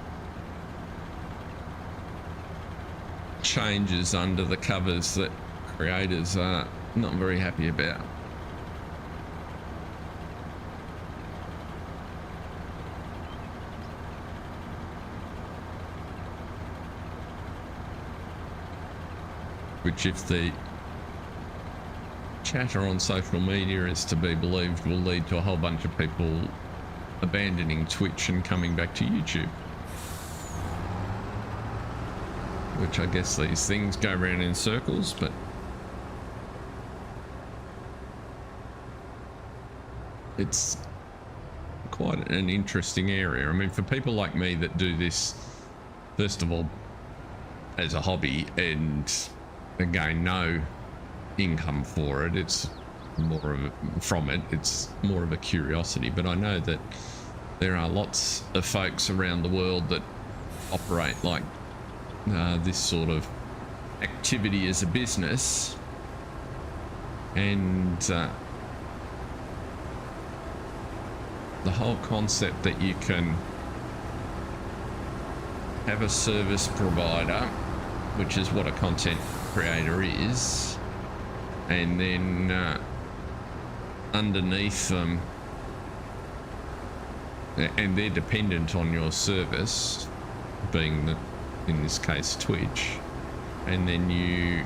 changes under the covers that creators are not very happy about. Which, if the chatter on social media is to be believed, will lead to a whole bunch of people abandoning Twitch and coming back to YouTube. Which I guess these things go around in circles, but it's quite an interesting area. I mean, for people like me that do this, first of all, as a hobby, and again, no income for it, it's more of it's more of a curiosity. But I know that there are lots of folks around the world that operate like this sort of activity as a business, and the whole concept that you can have a service provider, which is what a content creator is, and then underneath them, and they're dependent on your service, being in this case Twitch, and then you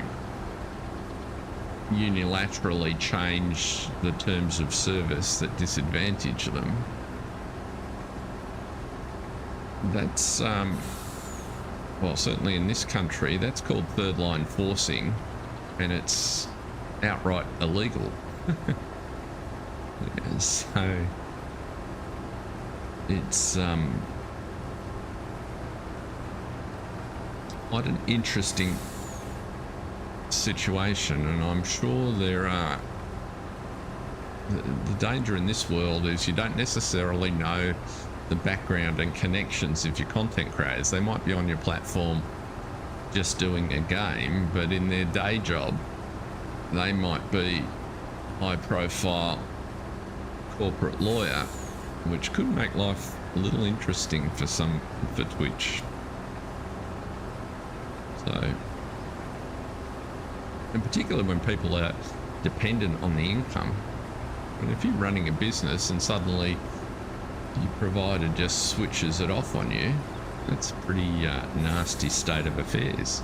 unilaterally change the terms of service that disadvantage them. that's well, certainly in this country, that's called third line forcing, and it's outright illegal. Yeah, so it's quite an interesting situation, and I'm sure there are the danger in this world is you don't necessarily know the background and connections of your content creators. They might be on your platform just doing a game, but in their day job they might be high profile corporate lawyer, which could make life a little interesting for Twitch. So, in particular when people are dependent on the income. And if you're running a business and suddenly your provider just switches it off on you, that's a pretty nasty state of affairs.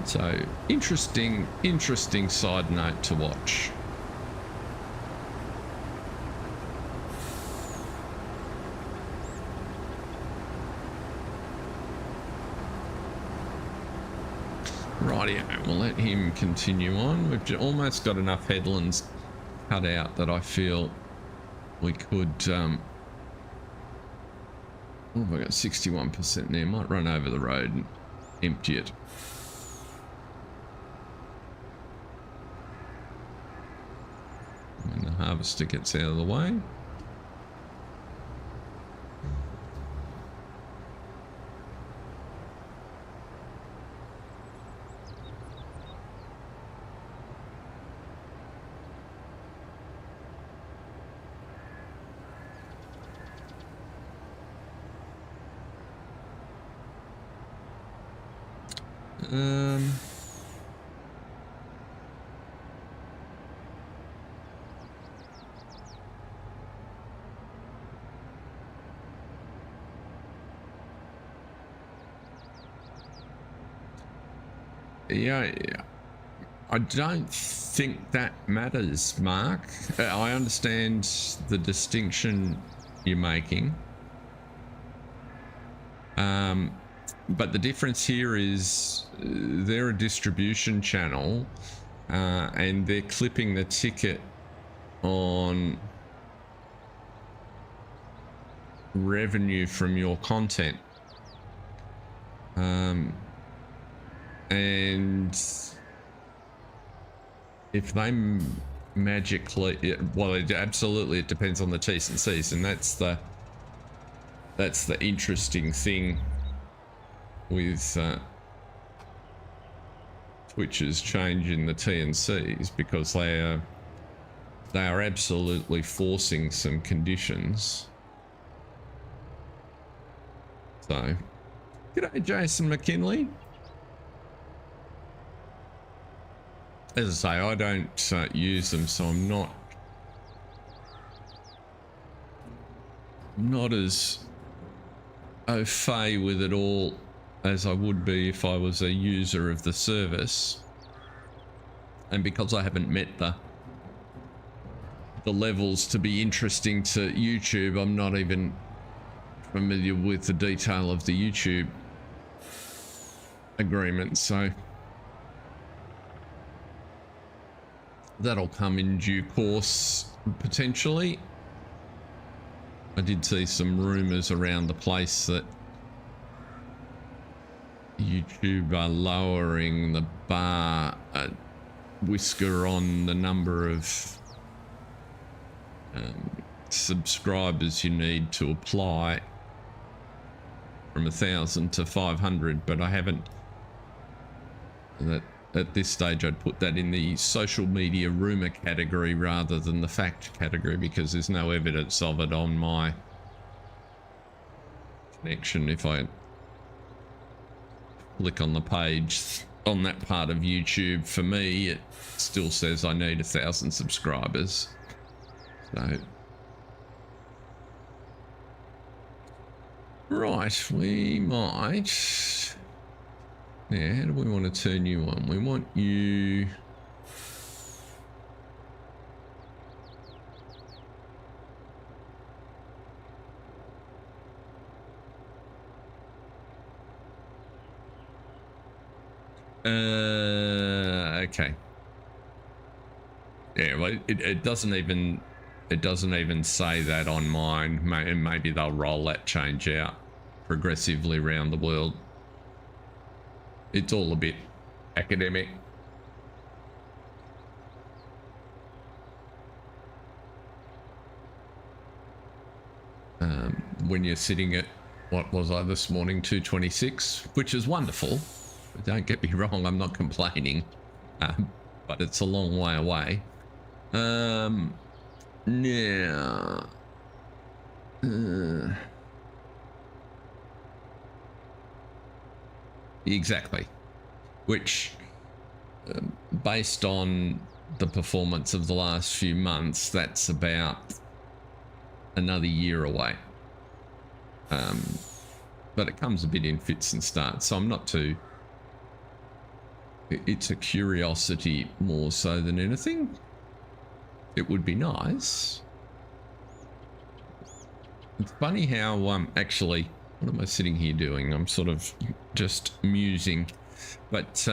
So interesting side note to watch. Rightio, we'll let him continue on. We've almost got enough headlands cut out that I feel we could oh, we got 61% there. Might run over the road and empty it. When the harvester gets out of the way. Yeah, I don't think that matters, Mark. I understand the distinction you're making. But the difference here is they're a distribution channel and they're clipping the ticket on revenue from your content. And if they magically, well, absolutely, it depends on the T's and C's, and that's the interesting thing with Twitch's change in the T and C's, because they are absolutely forcing some conditions. So, g'day, Jason McKinley. As I say, I don't use them, so I'm not as au fait with it all as I would be if I was a user of the service. And because I haven't met the levels to be interesting to YouTube, I'm not even familiar with the detail of the YouTube agreement, so that'll come in due course, potentially. I did see some rumors around the place that YouTube are lowering the bar whisker on the number of subscribers you need to apply from 1,000 to 500, but I haven't. That at this stage I'd put that in the social media rumor category rather than the fact category, because there's no evidence of it on my connection. If I click on the page on that part of YouTube, for me it still says I need 1,000 subscribers. So right, we might. Yeah, how do we want to turn you on? We want you Okay. Yeah, well, it doesn't even say that on mine. Maybe they'll roll that change out progressively around the world. It's all a bit academic. When you're sitting at, what was I this morning, 226, which is wonderful. But don't get me wrong, I'm not complaining, but it's a long way away. Now, exactly, which, based on the performance of the last few months, that's about another year away. But it comes a bit in fits and starts, so I'm not too... It's a curiosity more so than anything. It would be nice. It's funny how, actually, what am I sitting here doing? I'm sort of just musing. But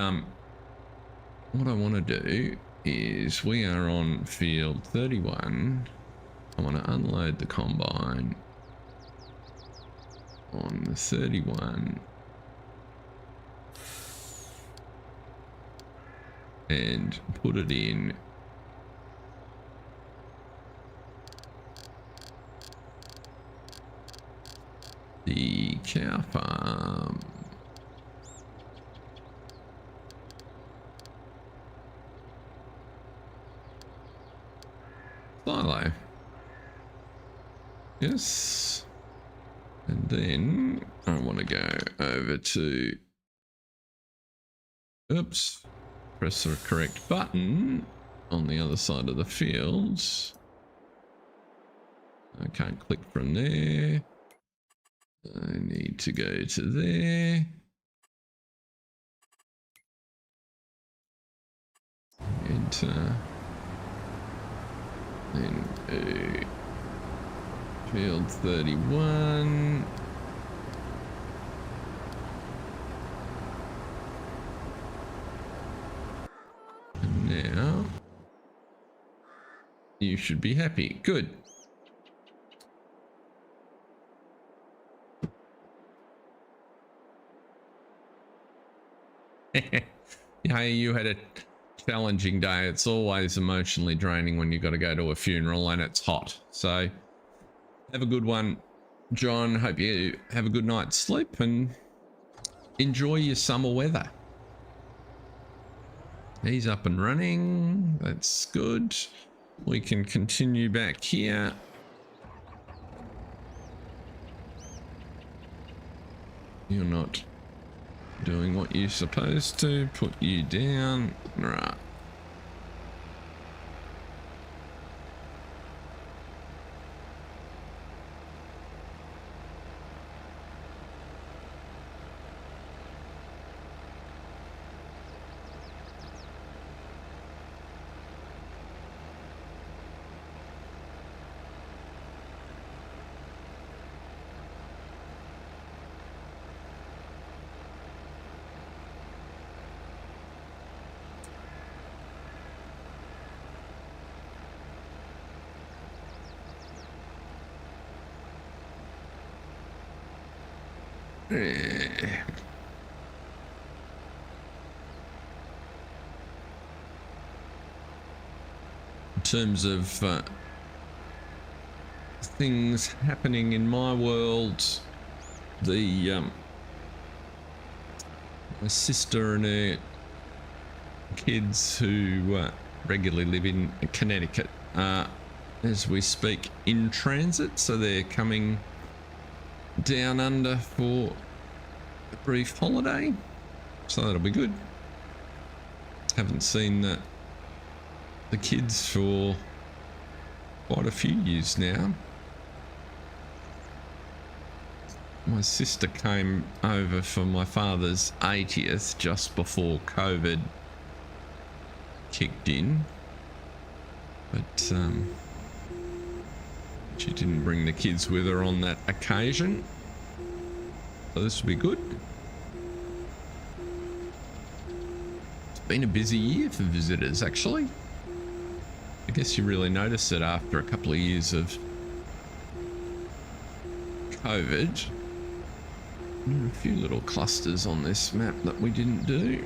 what I want to do is, we are on field 31. I want to unload the combine on the 31 and put it in the cow farm. Silo. Yes. And then I want to go over to, oops, press the correct button on the other side of the fields. I can't click from there. I need to go to there. Enter. Then field 31. And now you should be happy. Good. Yeah, you had a challenging day. It's always emotionally draining when you've got to go to a funeral and it's hot. So have a good one, John. Hope you have a good night's sleep and enjoy your summer weather. He's up and running. That's good. We can continue back here. You're not doing what you're supposed to. Put you down. Right. In terms of things happening in my world, my sister and her kids who regularly live in Connecticut are, as we speak, in transit, so they're coming down under for a brief holiday, so that'll be good. Haven't seen the kids for quite a few years now. My sister came over for my father's 80th just before COVID kicked in, but she didn't bring the kids with her on that occasion, so this will be good. been a busy year for visitors, actually. I guess you really notice it after a couple of years of COVID. A few little clusters on this map that we didn't do.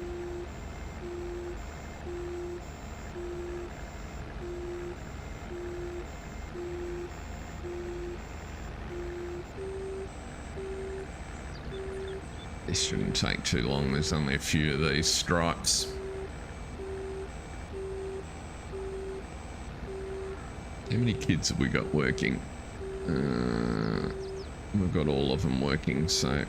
This shouldn't take too long. There's only a few of these stripes. How many kids have we got working? We've got all of them working, so...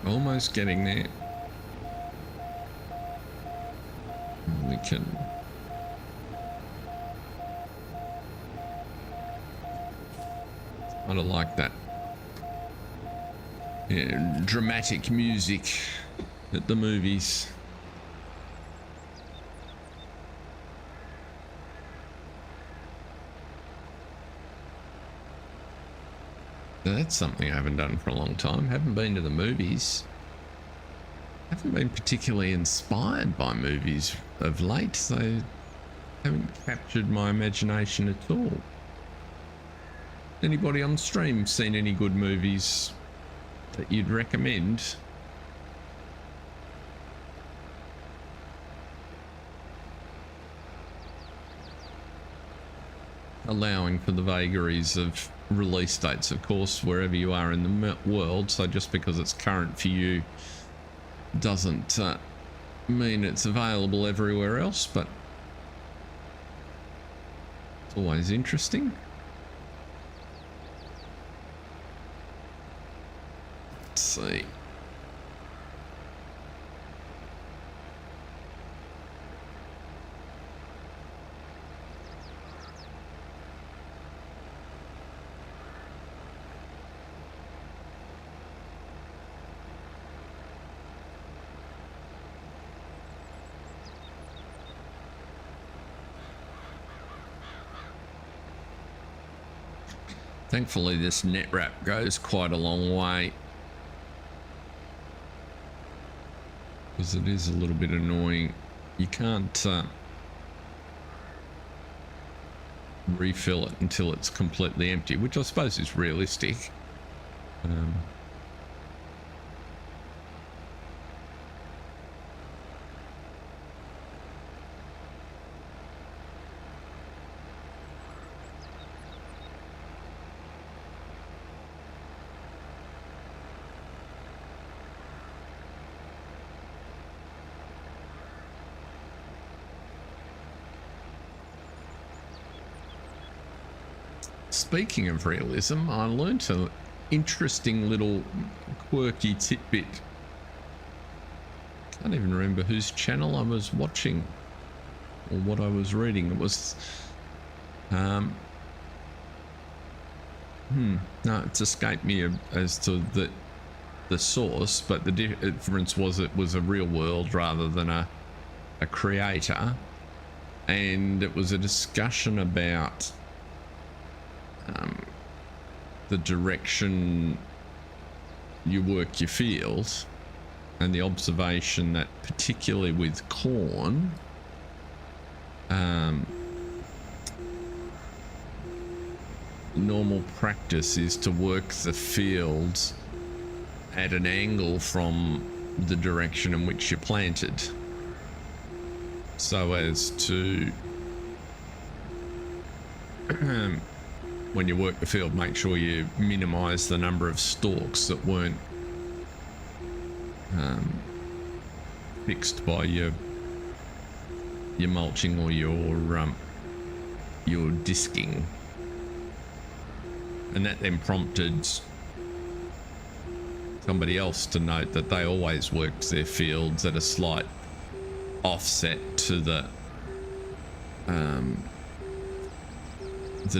Almost getting there. We can... I don't like that. Yeah, dramatic music at the movies. That's something I haven't done for a long time. Haven't been to the movies. Haven't been particularly inspired by movies of late. They haven't captured my imagination at all. Anybody on stream seen any good movies that you'd recommend? Allowing for the vagaries of release dates, of course, wherever you are in the world. So just because it's current for you doesn't mean it's available everywhere else, but it's always interesting. Let's see. Thankfully, this net wrap goes quite a long way, because it is a little bit annoying. You can't refill it until it's completely empty, which I suppose is realistic. Speaking of realism, I learnt an interesting little quirky tidbit. Can't even remember whose channel I was watching or what I was reading. It was no, it's escaped me as to the source, but the difference was it was a real world rather than a creator, and it was a discussion about the direction you work your field, and the observation that particularly with corn, normal practice is to work the field at an angle from the direction in which you planted, so as to when you work the field, make sure you minimize the number of stalks that weren't fixed by your mulching or your disking. And that then prompted somebody else to note that they always worked their fields at a slight offset to the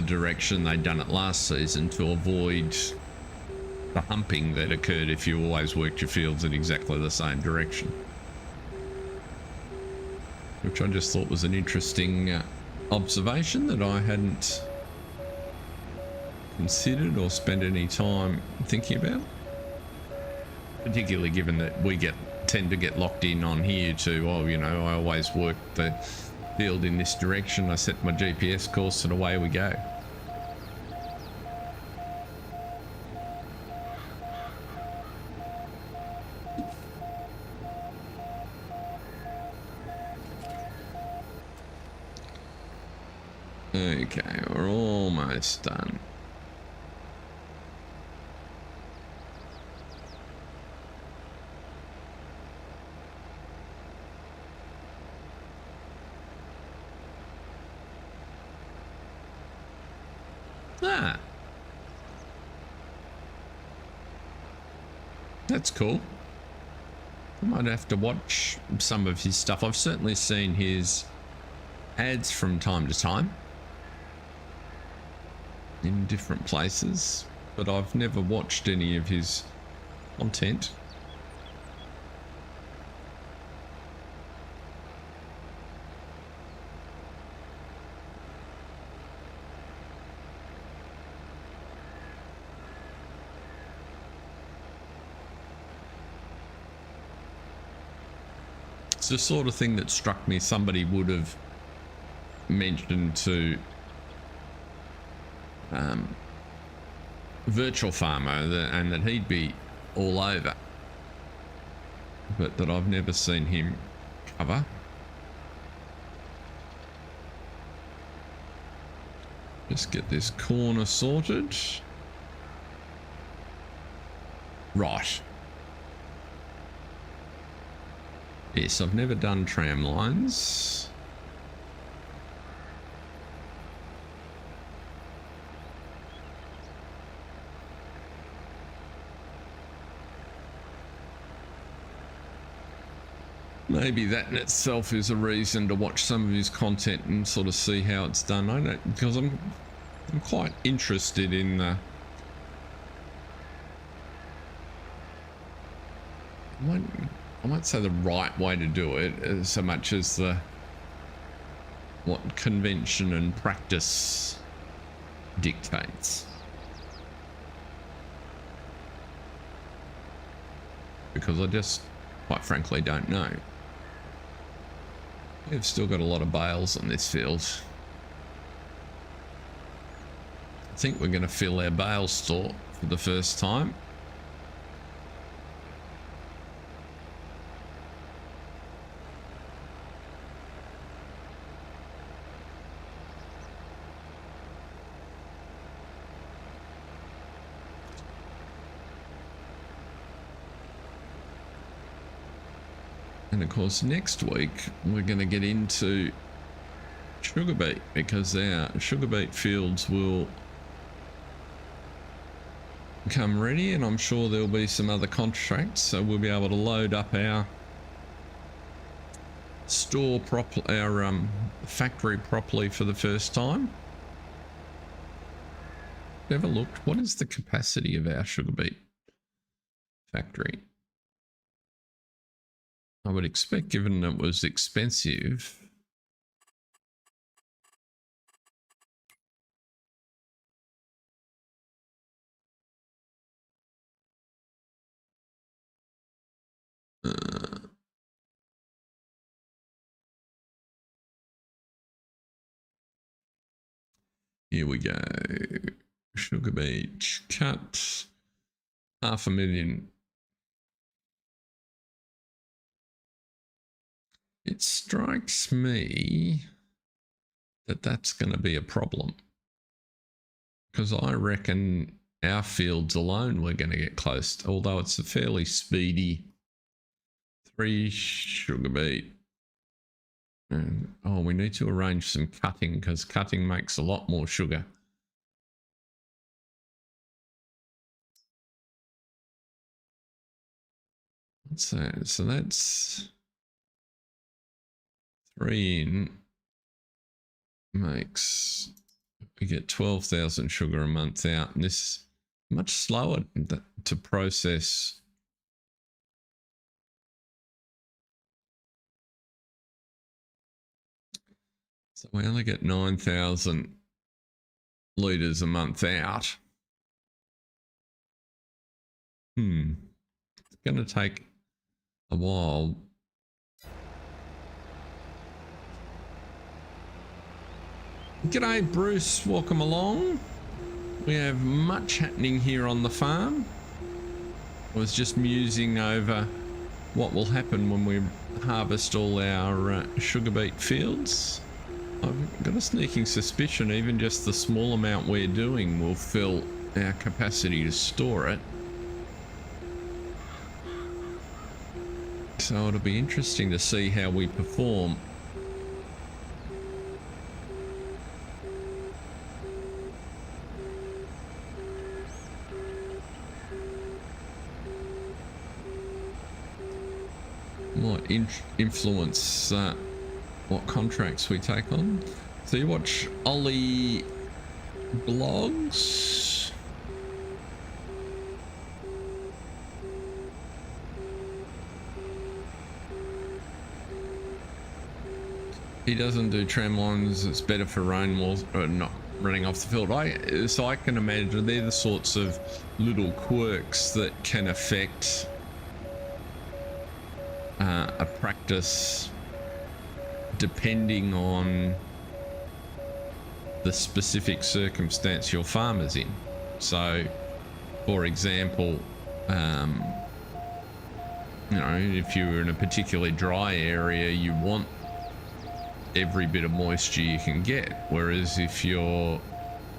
direction they'd done it last season, to avoid the humping that occurred if you always worked your fields in exactly the same direction. Which I just thought was an interesting observation that I hadn't considered or spent any time thinking about. Particularly given that we tend to get locked in on here to, oh, you know, I always work the field in this direction. I set my GPS course and away we go. Okay, we're almost done. Ah. That's cool. I might have to watch some of his stuff. I've certainly seen his ads from time to time in different places, but I've never watched any of his content. It's the sort of thing that struck me somebody would have mentioned to Virtual Farmer, and that he'd be all over, but that I've never seen him cover. Just get this corner sorted. Right. Yes, I've never done tram lines. Maybe that in itself is a reason to watch some of his content and sort of see how it's done. I don't, because I'm quite interested in the I might say the right way to do it, so much as the what convention and practice dictates. Because I just, quite frankly, don't know. We've still got a lot of bales on this field. I think we're going to fill our bale store for the first time. And of course, next week we're going to get into sugar beet, because our sugar beet fields will come ready, and I'm sure there'll be some other contracts, so we'll be able to load up our store properly, our factory properly for the first time. Never looked. What is the capacity of our sugar beet factory? I would expect, given it was expensive, here we go. Sugar beet cut, 500,000. It strikes me that that's going to be a problem, because I reckon our fields alone we're going to get close to, although it's a fairly speedy 3 sugar beet. And, oh, we need to arrange some cutting, because cutting makes a lot more sugar. What's that? So that's 3 in makes, we get 12,000 sugar a month out, and this much slower to process. So we only get 9,000 litres a month out. It's going to take a while. G'day Bruce, welcome along. We have much happening here on the farm. I was just musing over what will happen when we harvest all our sugar beet fields. I've got a sneaking suspicion even just the small amount we're doing will fill our capacity to store it. So it'll be interesting to see how we perform. Might influence what contracts we take on. So you watch Ollie blogs. He doesn't do tram lines. It's better for rainwater, not running off the field. So I can imagine they're the sorts of little quirks that can affect a practice depending on the specific circumstance your farmer's in. So, for example, you know, if you're in a particularly dry area, you want every bit of moisture you can get. Whereas if your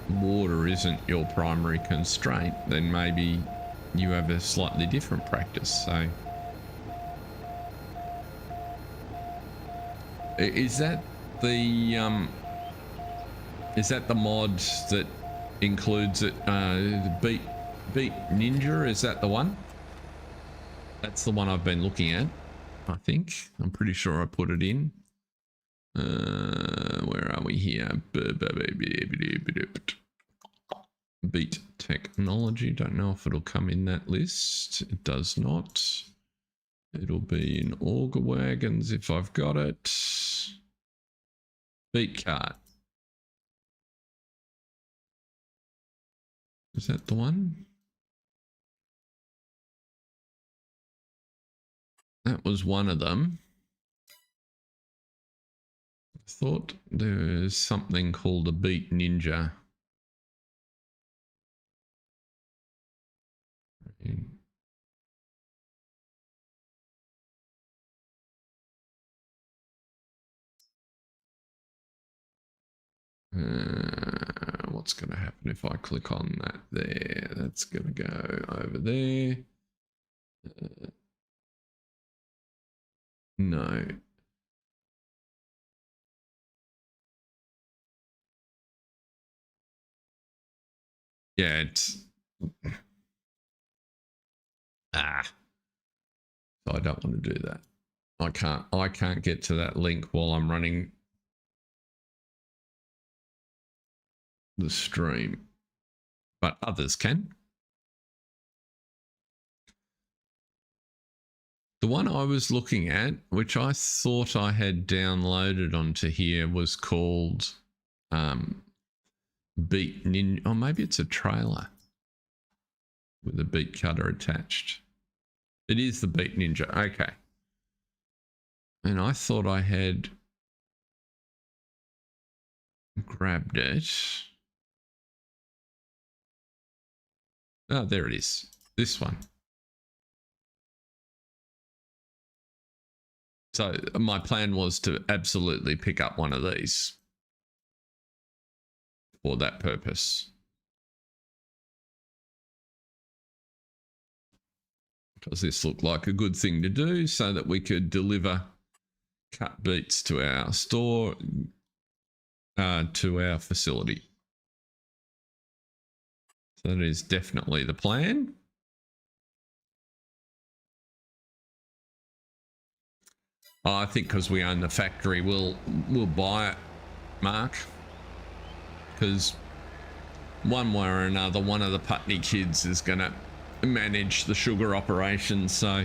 water isn't your primary constraint, then maybe you have a slightly different practice. So is that the mod that includes it? Beet Ninja, is that the one? That's the one I've been looking at, I think. I'm pretty sure I put it in. Where are we here? Beet technology. Don't know if it'll come in that list. It does not. It'll be in auger wagons if I've got it. Beet cart. Is that the one? That was one of them. I thought there was something called a Beet Ninja. What's going to happen if I click on that there? That's going to go over there. No. Yeah, it's... So I don't want to do that. I can't get to that link while I'm running the stream, but others can. The one I was looking at, which I thought I had downloaded onto here, was called Beet Ninja. Oh, maybe it's a trailer with a beet cutter attached. It is the Beet Ninja. Okay. And I thought I had grabbed it. Oh, there it is. This one. So my plan was to absolutely pick up one of these for that purpose. Because this looked like a good thing to do so that we could deliver cut beets to our store, to our facility. So that is definitely the plan. I think because we own the factory, we'll buy it, Mark. Because one way or another, one of the Putney kids is going to manage the sugar operations, so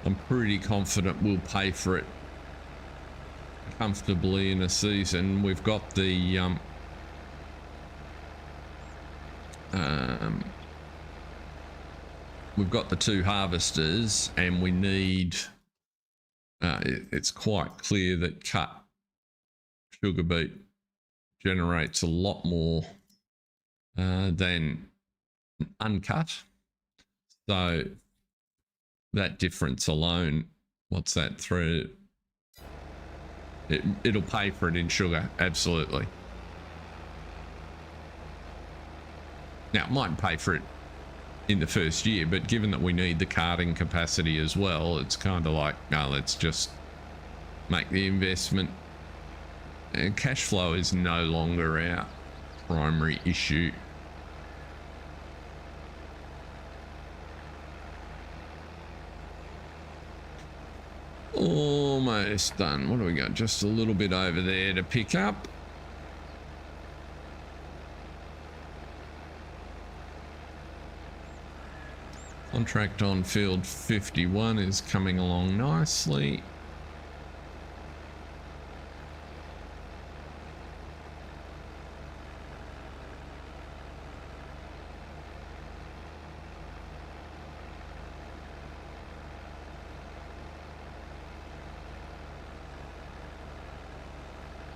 I'm pretty confident we'll pay for it comfortably in a season. We've got the we've got the 2 harvesters, and we need it's quite clear that cut sugar beet generates a lot more than uncut, so that difference alone, what's that, through it'll pay for it in sugar, absolutely. Now it might pay for it in the first year, but given that we need the carting capacity as well, it's kind of like, no, let's just make the investment. And cash flow is no longer our primary issue. Almost done. What do we got? Just a little bit over there to pick up. Contract on field 51 is coming along nicely.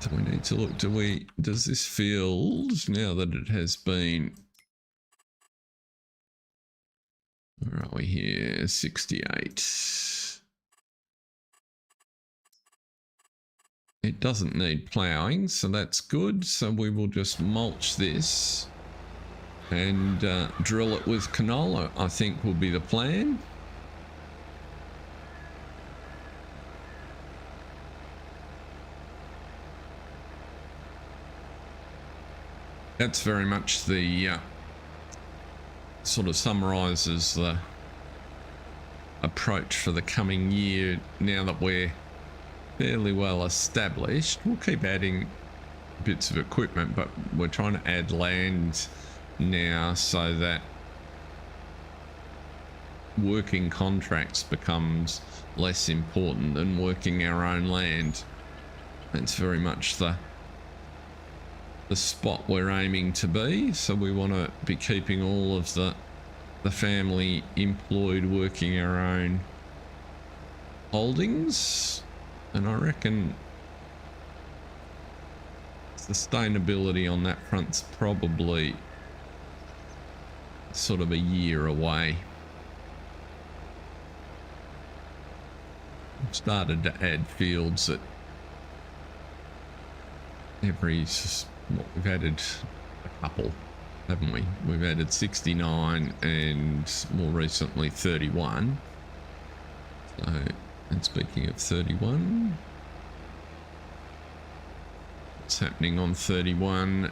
So we need to look, does this field, now that it has been, where are we here, 68. It doesn't need ploughing, so that's good. So we will just mulch this and drill it with canola, I think will be the plan. That's very much the sort of summarizes the approach for the coming year. Now that we're fairly well established, we'll keep adding bits of equipment, but we're trying to add land now so that working contracts becomes less important than working our own land. That's very much the spot we're aiming to be. So we want to be keeping all of the family employed, working our own holdings, and I reckon sustainability on that front's probably sort of a year away. I've started to add fields at every, well, we've added a couple, haven't we? We've added 69 and more recently 31. So, and speaking of 31, what's happening on 31?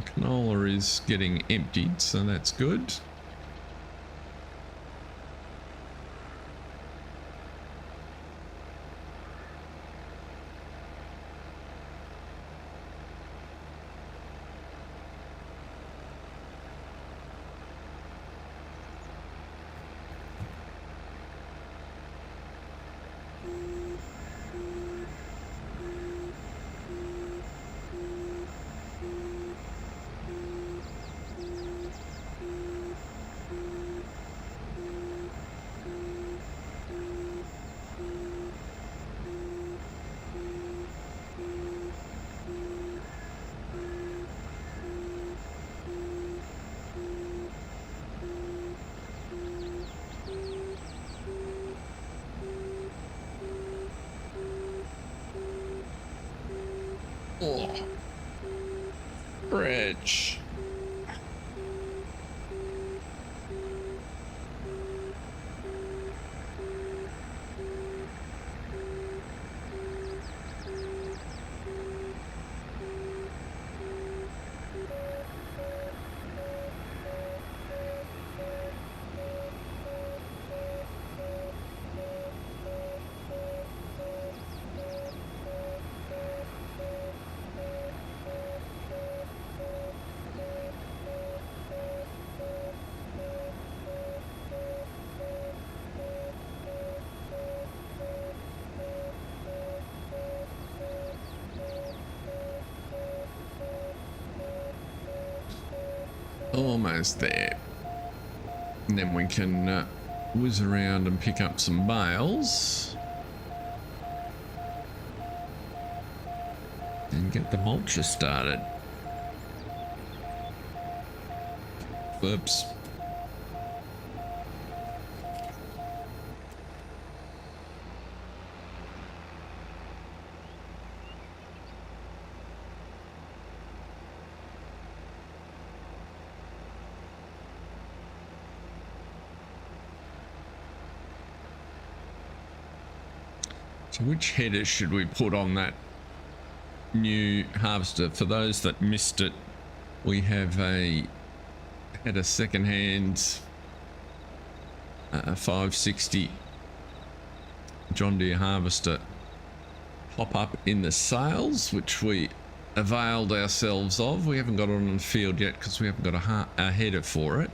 Canola is getting emptied, so that's good. Oh, bridge. Almost there. And then we can whiz around and pick up some bales. And get the mulcher started. Oops. So which header should we put on that new harvester? For those that missed it, we had a second-hand 560 John Deere harvester pop up in the sales, which we availed ourselves of. We haven't got it on the field yet because we haven't got a header for it,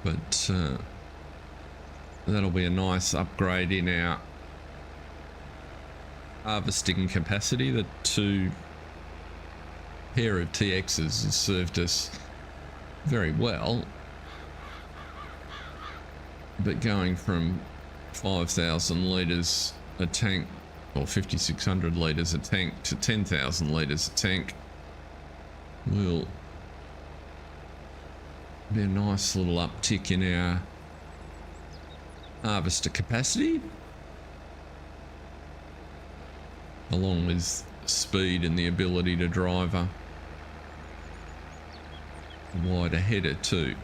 but that'll be a nice upgrade in our harvesting capacity. The two pair of TXs has served us very well, but going from 5,000 litres a tank, or 5,600 litres a tank, to 10,000 litres a tank will be a nice little uptick in our harvester capacity, along with speed and the ability to drive a wider header too.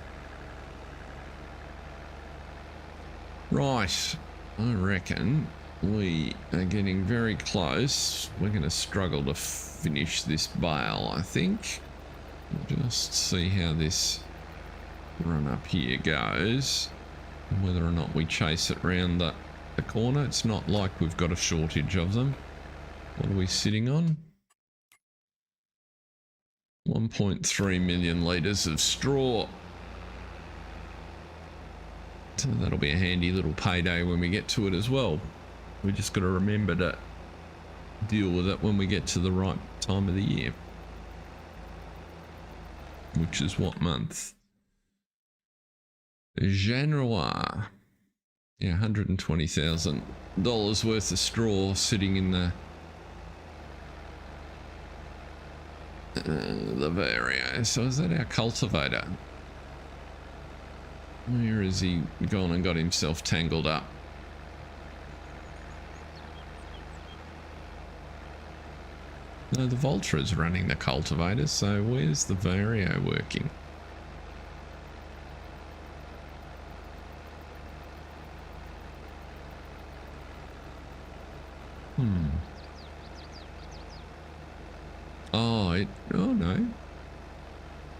Right, I reckon we are getting very close. We're going to struggle to finish this bale, I think. We'll just see how this run up here goes, and whether or not we chase it round the corner. It's not like we've got a shortage of them. What are we sitting on? 1.3 million litres of straw. So that'll be a handy little payday when we get to it as well. We just got to remember to deal with it when we get to the right time of the year. Which is what month? January. Yeah, $120,000 worth of straw sitting in the vario. So is that our cultivator? Where is he gone and got himself tangled up? No, the Voltra is running the cultivator, so where's the vario working? Oh no,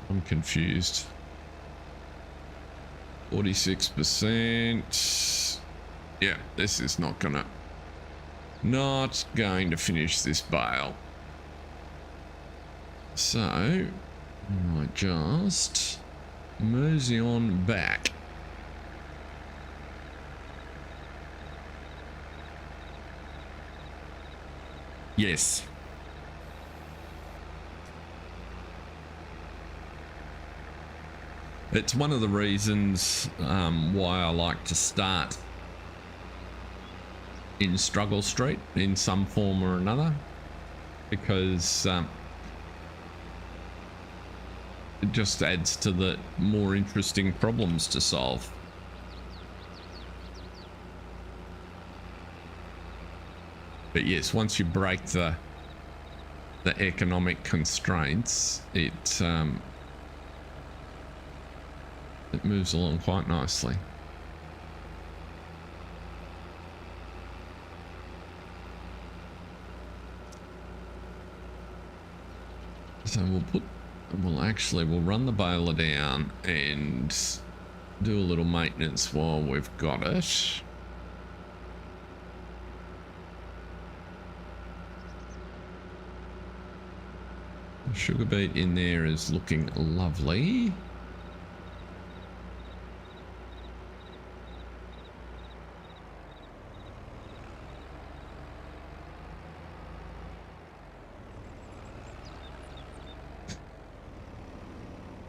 I'm confused. 46%. Yeah, this is not going to finish this bale. So I might just mosey on back. Yes. It's one of the reasons why I like to start in Struggle Street in some form or another, because it just adds to the more interesting problems to solve. But yes, once you break the economic constraints, it moves along quite nicely. So we'll run the baler down and do a little maintenance while we've got it. The sugar beet in there is looking lovely.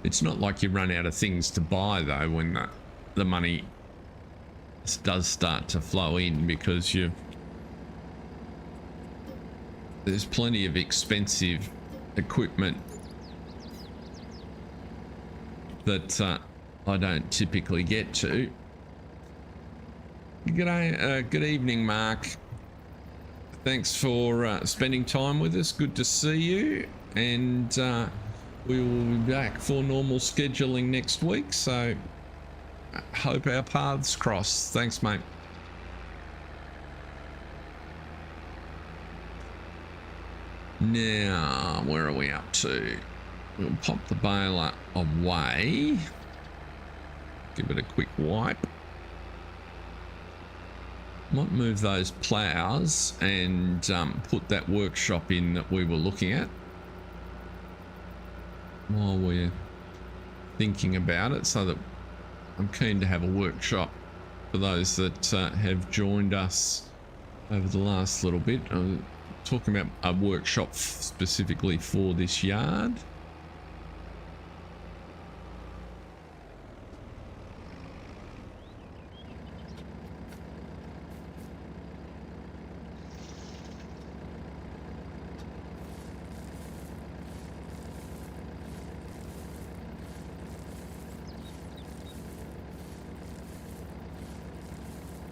It's not like you run out of things to buy though when the money does start to flow in, because there's plenty of expensive equipment that I don't typically get to. G'day, good evening, Mark. Thanks for spending time with us. Good to see you, and we will be back for normal scheduling next week, so hope our paths cross. Thanks, mate. Now, where are we up to? We'll pop the baler away. Give it a quick wipe. Might move those plows and put that workshop in that we were looking at while we're thinking about it, so that I'm keen to have a workshop for those that have joined us over the last little bit. I'm talking about a workshop specifically for this yard.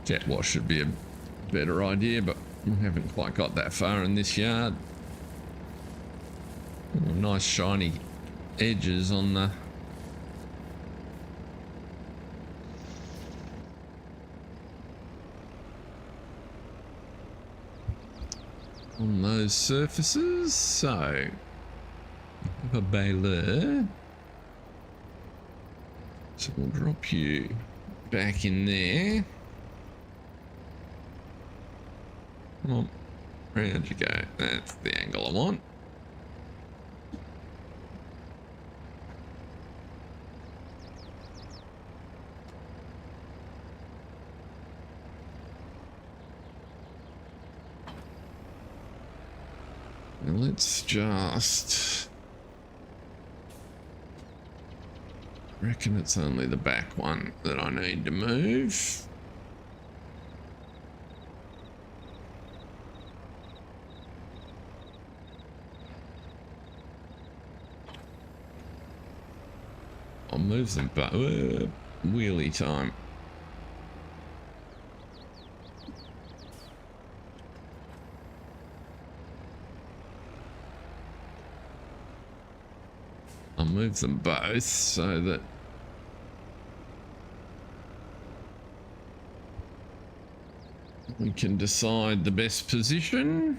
Jet wash should be a better idea, but we haven't quite got that far in this yard. Oh, nice shiny edges on those surfaces. So a baler, so we'll drop you back in there. Come on, round you go. That's the angle I want. And let's just... I reckon it's only the back one that I need to move. I'll move them back. Wheelie time. I'll move them both so that we can decide the best position.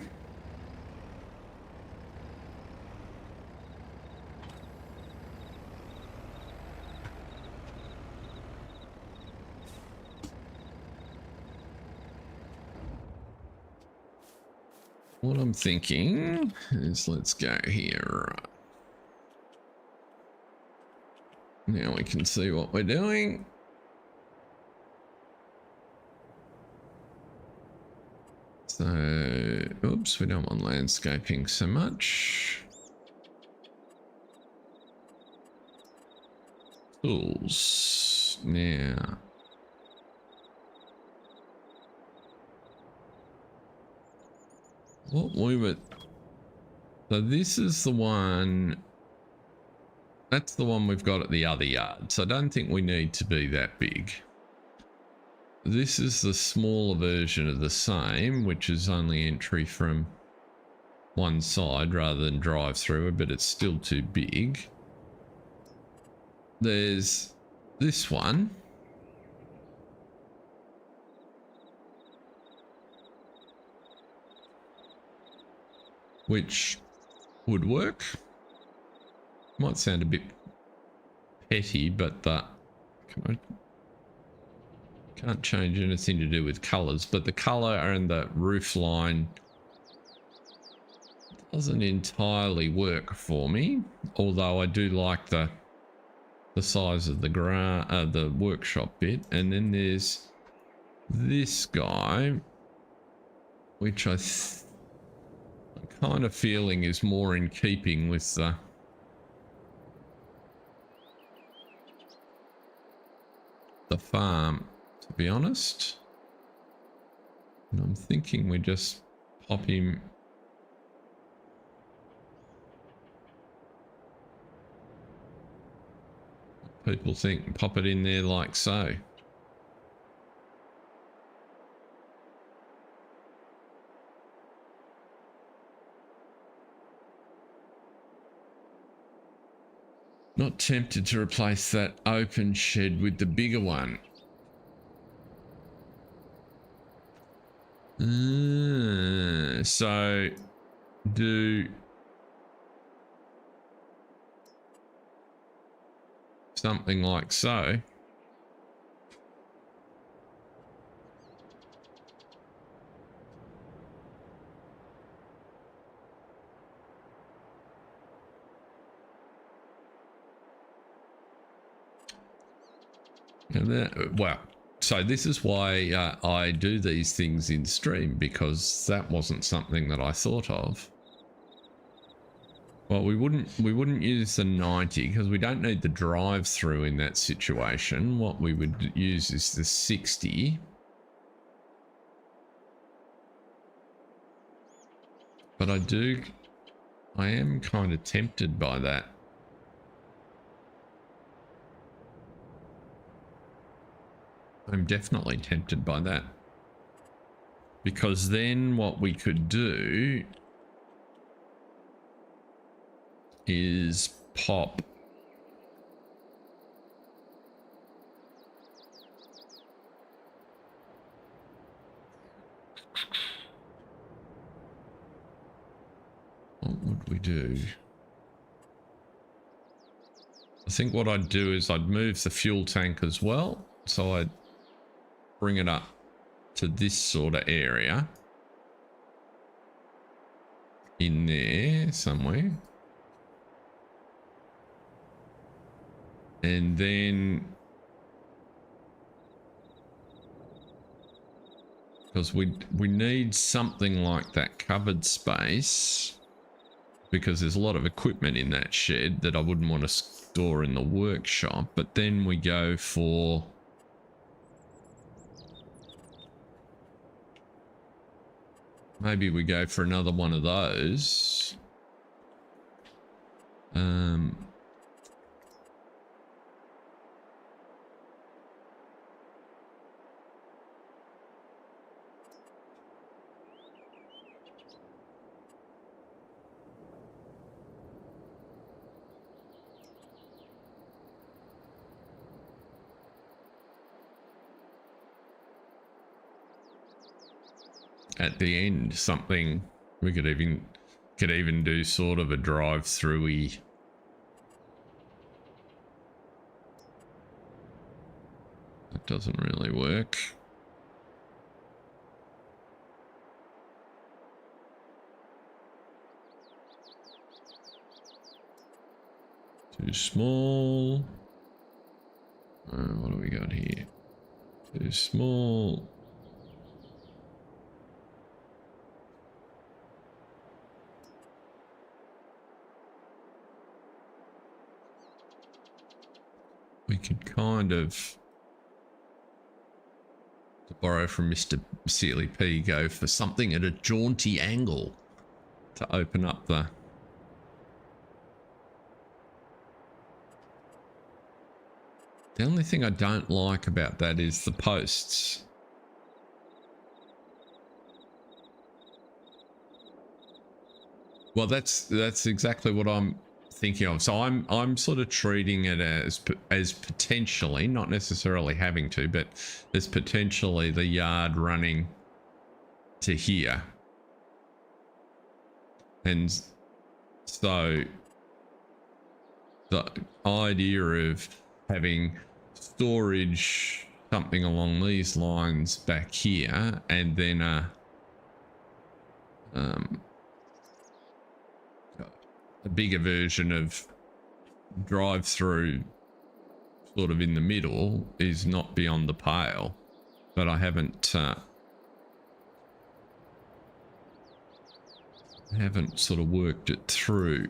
What I'm thinking is, let's go here. Now we can see what we're doing. So, oops, we don't want landscaping so much. Tools. Now. What we were... So this is the one... That's the one we've got at the other yard. So I don't think we need to be that big. This is the smaller version of the same, which is only entry from one side rather than drive through, but it's still too big. There's this one. Which would work. Might sound a bit petty, but can't change anything to do with colors. But the color and the roof line doesn't entirely work for me. Although I do like the size of the workshop bit. And then there's this guy, which I'm kind of feeling is more in keeping with the the farm, to be honest. And I'm thinking we just pop him. People think pop it in there like so. Not tempted to replace that open shed with the bigger one. So do something like so. And that, well, so this is why I do these things in stream, because that wasn't something that I thought of. Well, we wouldn't use the 90 because we don't need the drive through in that situation. What we would use is the 60. But I am kind of tempted by that. I'm definitely tempted by that. Because then what we could do is pop what would we do? I think what I'd do is I'd move the fuel tank as well. So I'd bring it up to this sort of area in there somewhere. And then, because we need something like that covered space, because there's a lot of equipment in that shed that I wouldn't want to store in the workshop. But then we go for maybe we go for another one of those. At the end, something we could even do sort of a drive-through-y. That doesn't really work. Too small. What do we got here? Too small. We could kind of, to borrow from Mr. Sealy P, go for something at a jaunty angle to open up the... The only thing I don't like about that is the posts. Well, that's exactly what I'm thinking of. So I'm sort of treating it as potentially, not necessarily having to, but as potentially the yard running to here. And so the idea of having storage, something along these lines back here, and then a bigger version of drive-through sort of in the middle is not beyond the pale. But I haven't sort of worked it through.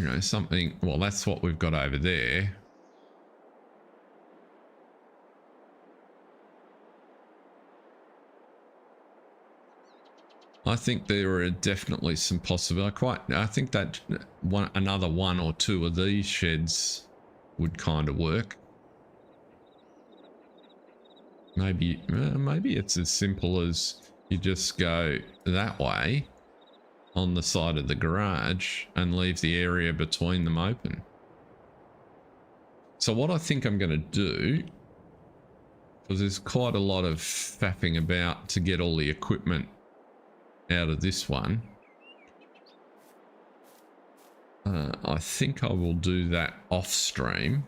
you know, something, well, that's what we've got over there. I think there are definitely some possibilities. I think that another one or two of these sheds would kind of work. Maybe it's as simple as you just go that way on the side of the garage and leave the area between them open. So what I think I'm going to do, because there's quite a lot of faffing about to get all the equipment out of this one, I think I will do that off stream.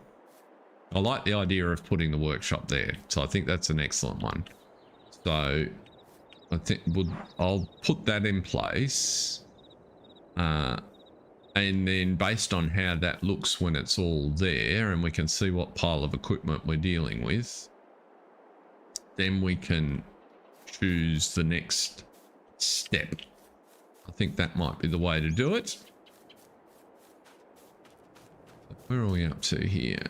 I like the idea of putting the workshop there, so I think that's an excellent one. So I think I'll put that in place, and then based on how that looks when it's all there and we can see what pile of equipment we're dealing with, then we can choose the next step. I think that might be the way to do it. Where are we up to here?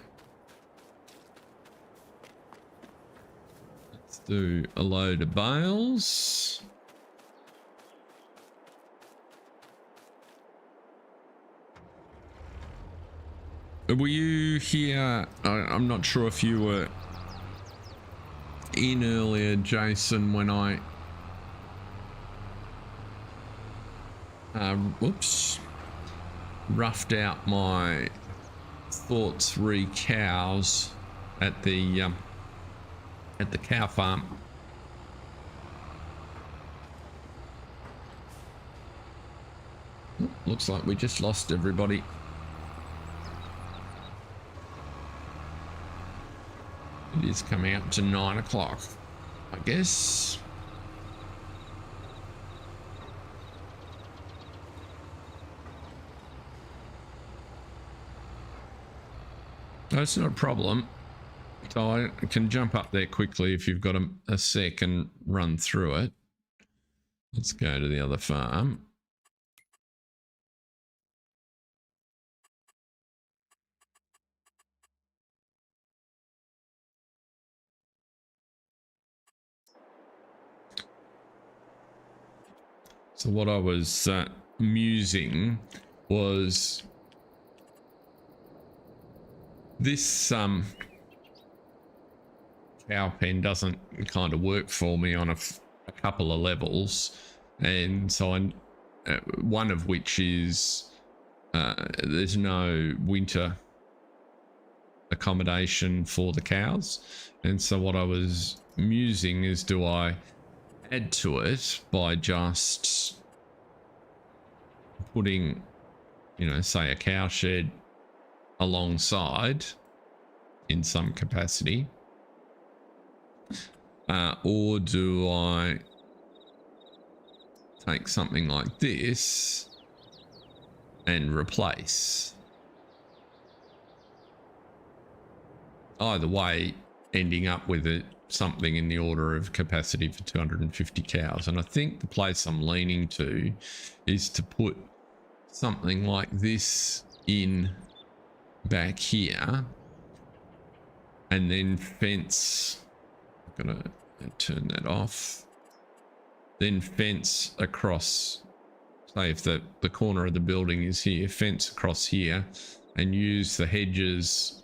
Let's do a load of bales. Were you here? I'm not sure if you were in earlier, Jason, when I roughed out my thought 3 cows at the cow farm. Looks like we just lost everybody. It is coming up to 9 o'clock, I guess. That's not a problem. So I can jump up there quickly if you've got a sec and run through it. Let's go to the other farm. So what I was musing was this cow pen doesn't kind of work for me on a couple of levels, and so one of which is there's no winter accommodation for the cows, and so what I was musing is, do I add to it by just putting, you know, say a cow shed alongside in some capacity, or do I take something like this and replace? Either way, ending up with something in the order of capacity for 250 cows. And I think the place I'm leaning to is to put something like this in back here and then fence. I'm gonna turn that off. Then fence across, say if the corner of the building is here, fence across here and use the hedges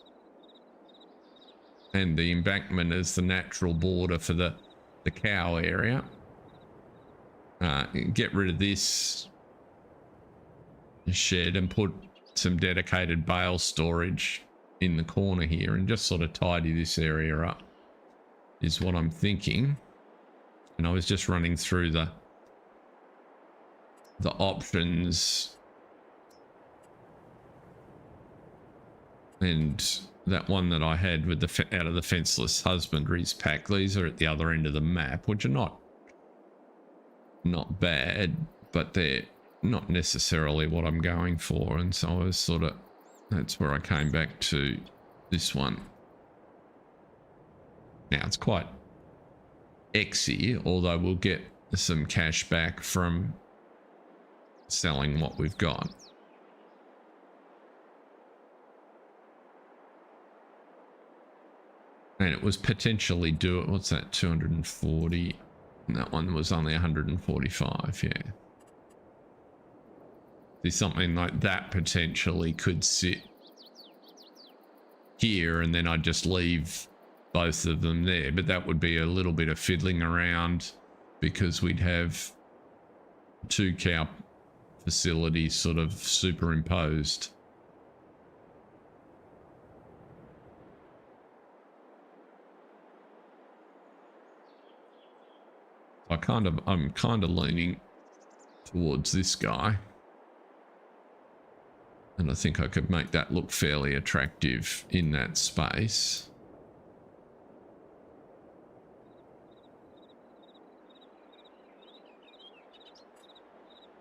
and the embankment as the natural border for the cow area. Get rid of this shed and put some dedicated bale storage in the corner here and just sort of tidy this area up is what I'm thinking. And I was just running through the options, and that one that I had with the out of the fenceless husbandries pack, these are at the other end of the map, which are not bad, but they're not necessarily what I'm going for. And so I was sort of, that's where I came back to this one. Now it's quite exy, although we'll get some cash back from selling what we've got. And it was potentially due at, what's that, 240? And that one was only 145, yeah. See, something like that potentially could sit here and then I'd just leave both of them there. But that would be a little bit of fiddling around because we'd have 2 cow facilities sort of superimposed. I'm kind of leaning towards this guy. And I think I could make that look fairly attractive in that space.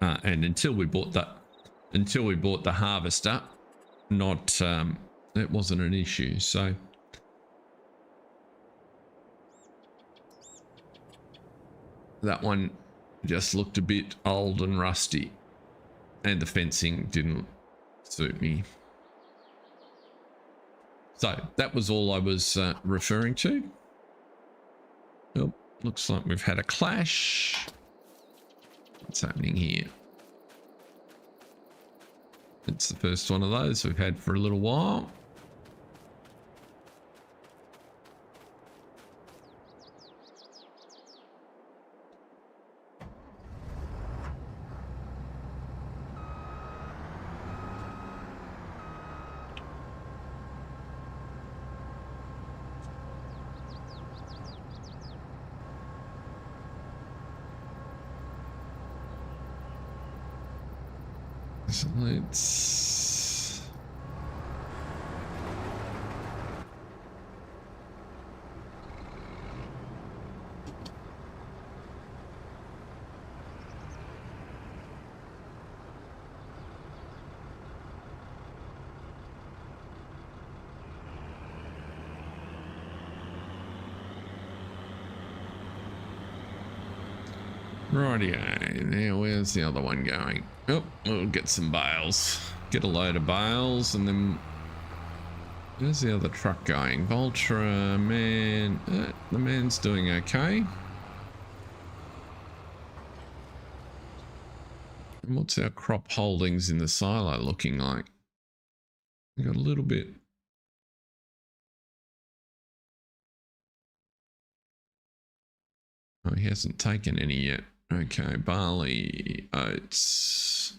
And until we bought the harvester, it wasn't an issue. So that one just looked a bit old and rusty, and the fencing didn't suit me. So that was all I was referring to. Oh, looks like we've had a clash. What's happening here? It's the first one of those we've had for a little while. So let's... Rightio, now where's the other one going? Oh, we'll get some bales. Get a load of bales and then... Where's the other truck going? Vultra, man... the man's doing okay. And what's our crop holdings in the silo looking like? We got a little bit... Oh, he hasn't taken any yet. Okay, barley, oats.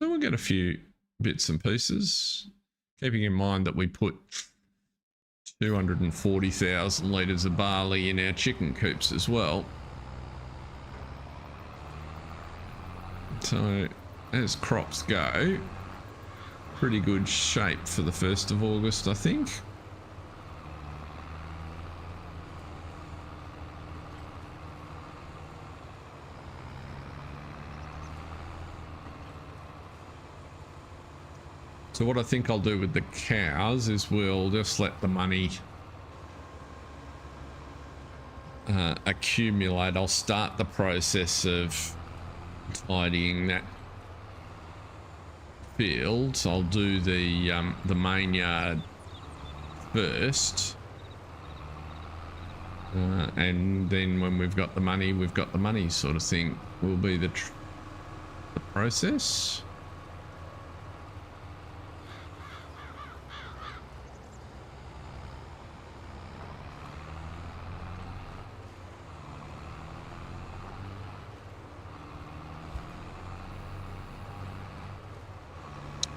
So we'll get a few bits and pieces. Keeping in mind that we put 240,000 litres of barley in our chicken coops as well. So as crops go, pretty good shape for the 1st of August, I think. So what I think I'll do with the cows is we'll just let the money accumulate. I'll start the process of tidying that field. So I'll do the main yard first, and then when we've got the money sort of thing will be the process.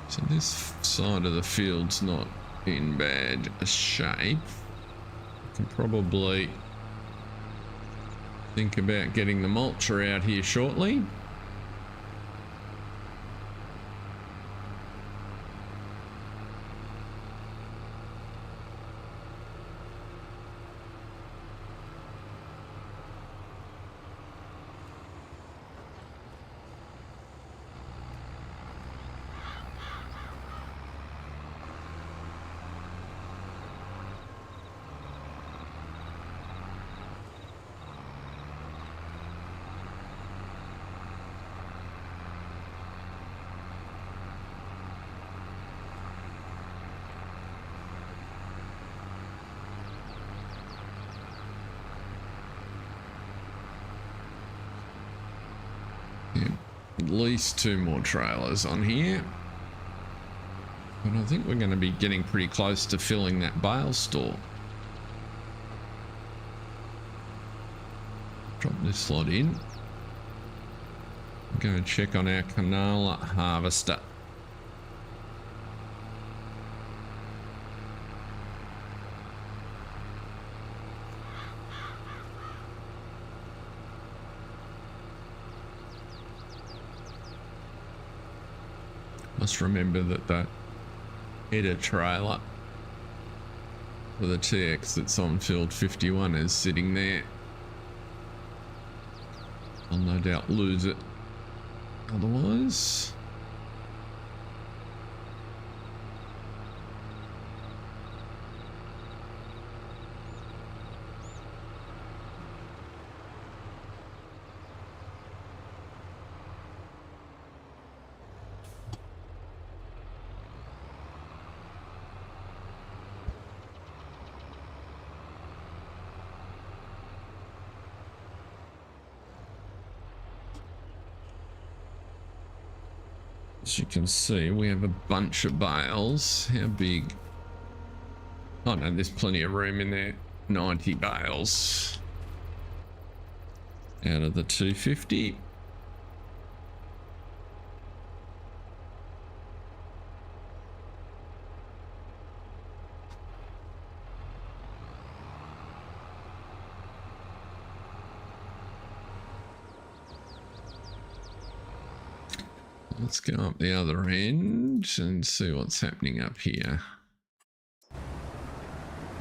So this side of the field's not in bad shape. I can probably think about getting the mulcher out here shortly. at least 2 more trailers on here. But I think we're going to be getting pretty close to filling that bale store. Drop this lot in. Go and check on our canola harvester. Must remember that the header trailer for the TX that's on field 51 is sitting there. I'll no doubt lose it otherwise. As you can see, we have a bunch of bales. How big? Oh no, there's plenty of room in there. 90 bales out of the 250. Let's go up the other end and see what's happening up here.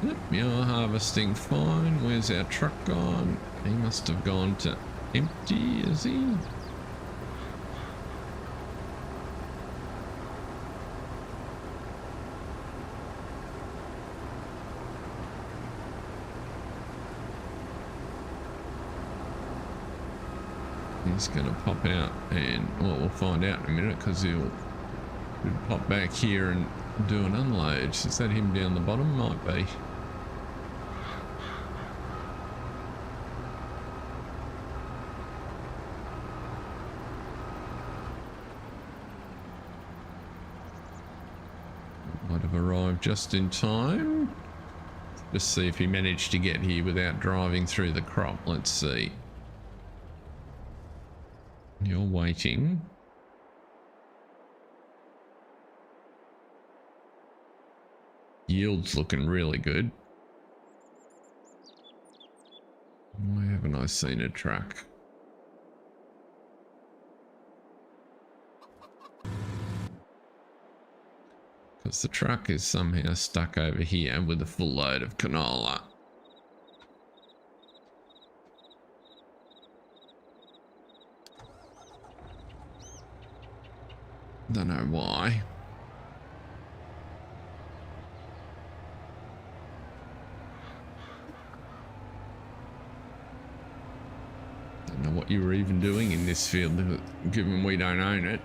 Yep, you're harvesting fine. Where's our truck gone? He must have gone to empty, is he? He's going to pop out, and well, we'll find out in a minute because he'll pop back here and do an unload. Is that him down the bottom? Might be. Might have arrived just in time. Just see if he managed to get here without driving through the crop. Let's see. You're waiting. Yield's looking really good. Why haven't I seen a truck? Because the truck is somehow stuck over here with a full load of canola. Don't know why. Don't know what you were even doing in this field, given we don't own it.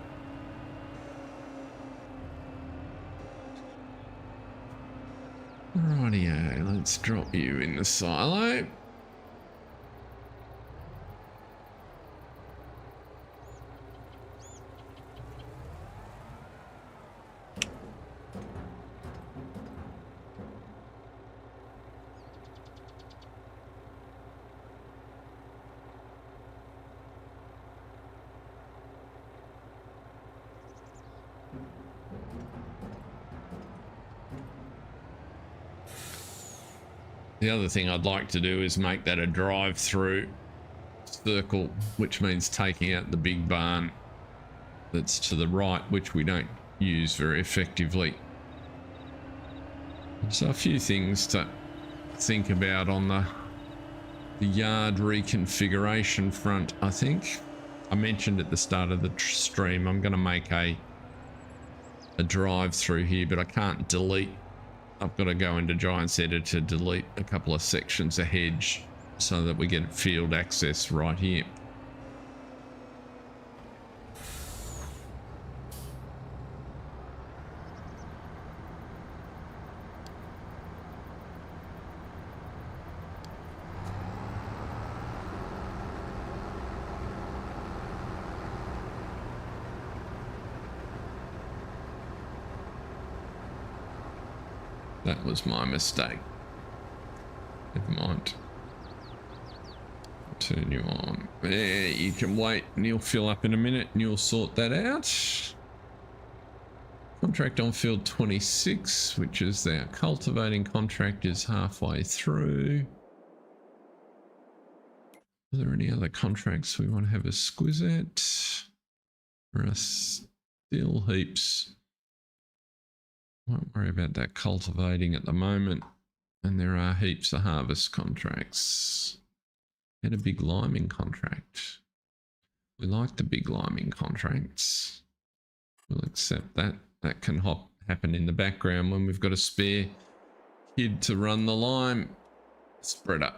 Rightio, let's drop you in the silo. The other thing I'd like to do is make that a drive-through circle, which means taking out the big barn that's to the right, which we don't use very effectively. So a few things to think about on the yard reconfiguration front, I think. I mentioned at the start of the stream, I'm going to make a drive-through here, but I can't delete. I've got to go into Giants Editor to delete a couple of sections of hedge so that we get field access right here. That was my mistake. Never mind. Turn you on. There, you can wait and you'll fill up in a minute and you'll sort that out. Contract on field 26, which is our cultivating contract, is halfway through. Are there any other contracts we want to have a squiz at? There are still heaps. Won't worry about that cultivating at the moment. And there are heaps of harvest contracts. And a big liming contract. We like the big liming contracts. We'll accept that. That can happen in the background when we've got a spare kid to run the lime spreader.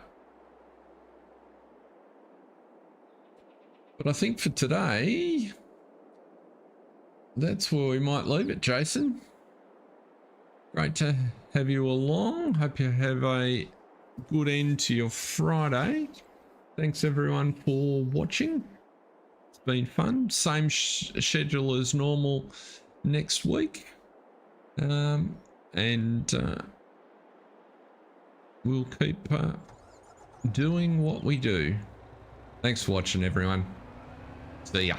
But I think for today, that's where we might leave it, Jason. Great to have you along. Hope you have a good end to your Friday. Thanks everyone for watching. It's been fun. Same schedule as normal next week. We'll keep doing what we do. Thanks for watching, everyone. See ya.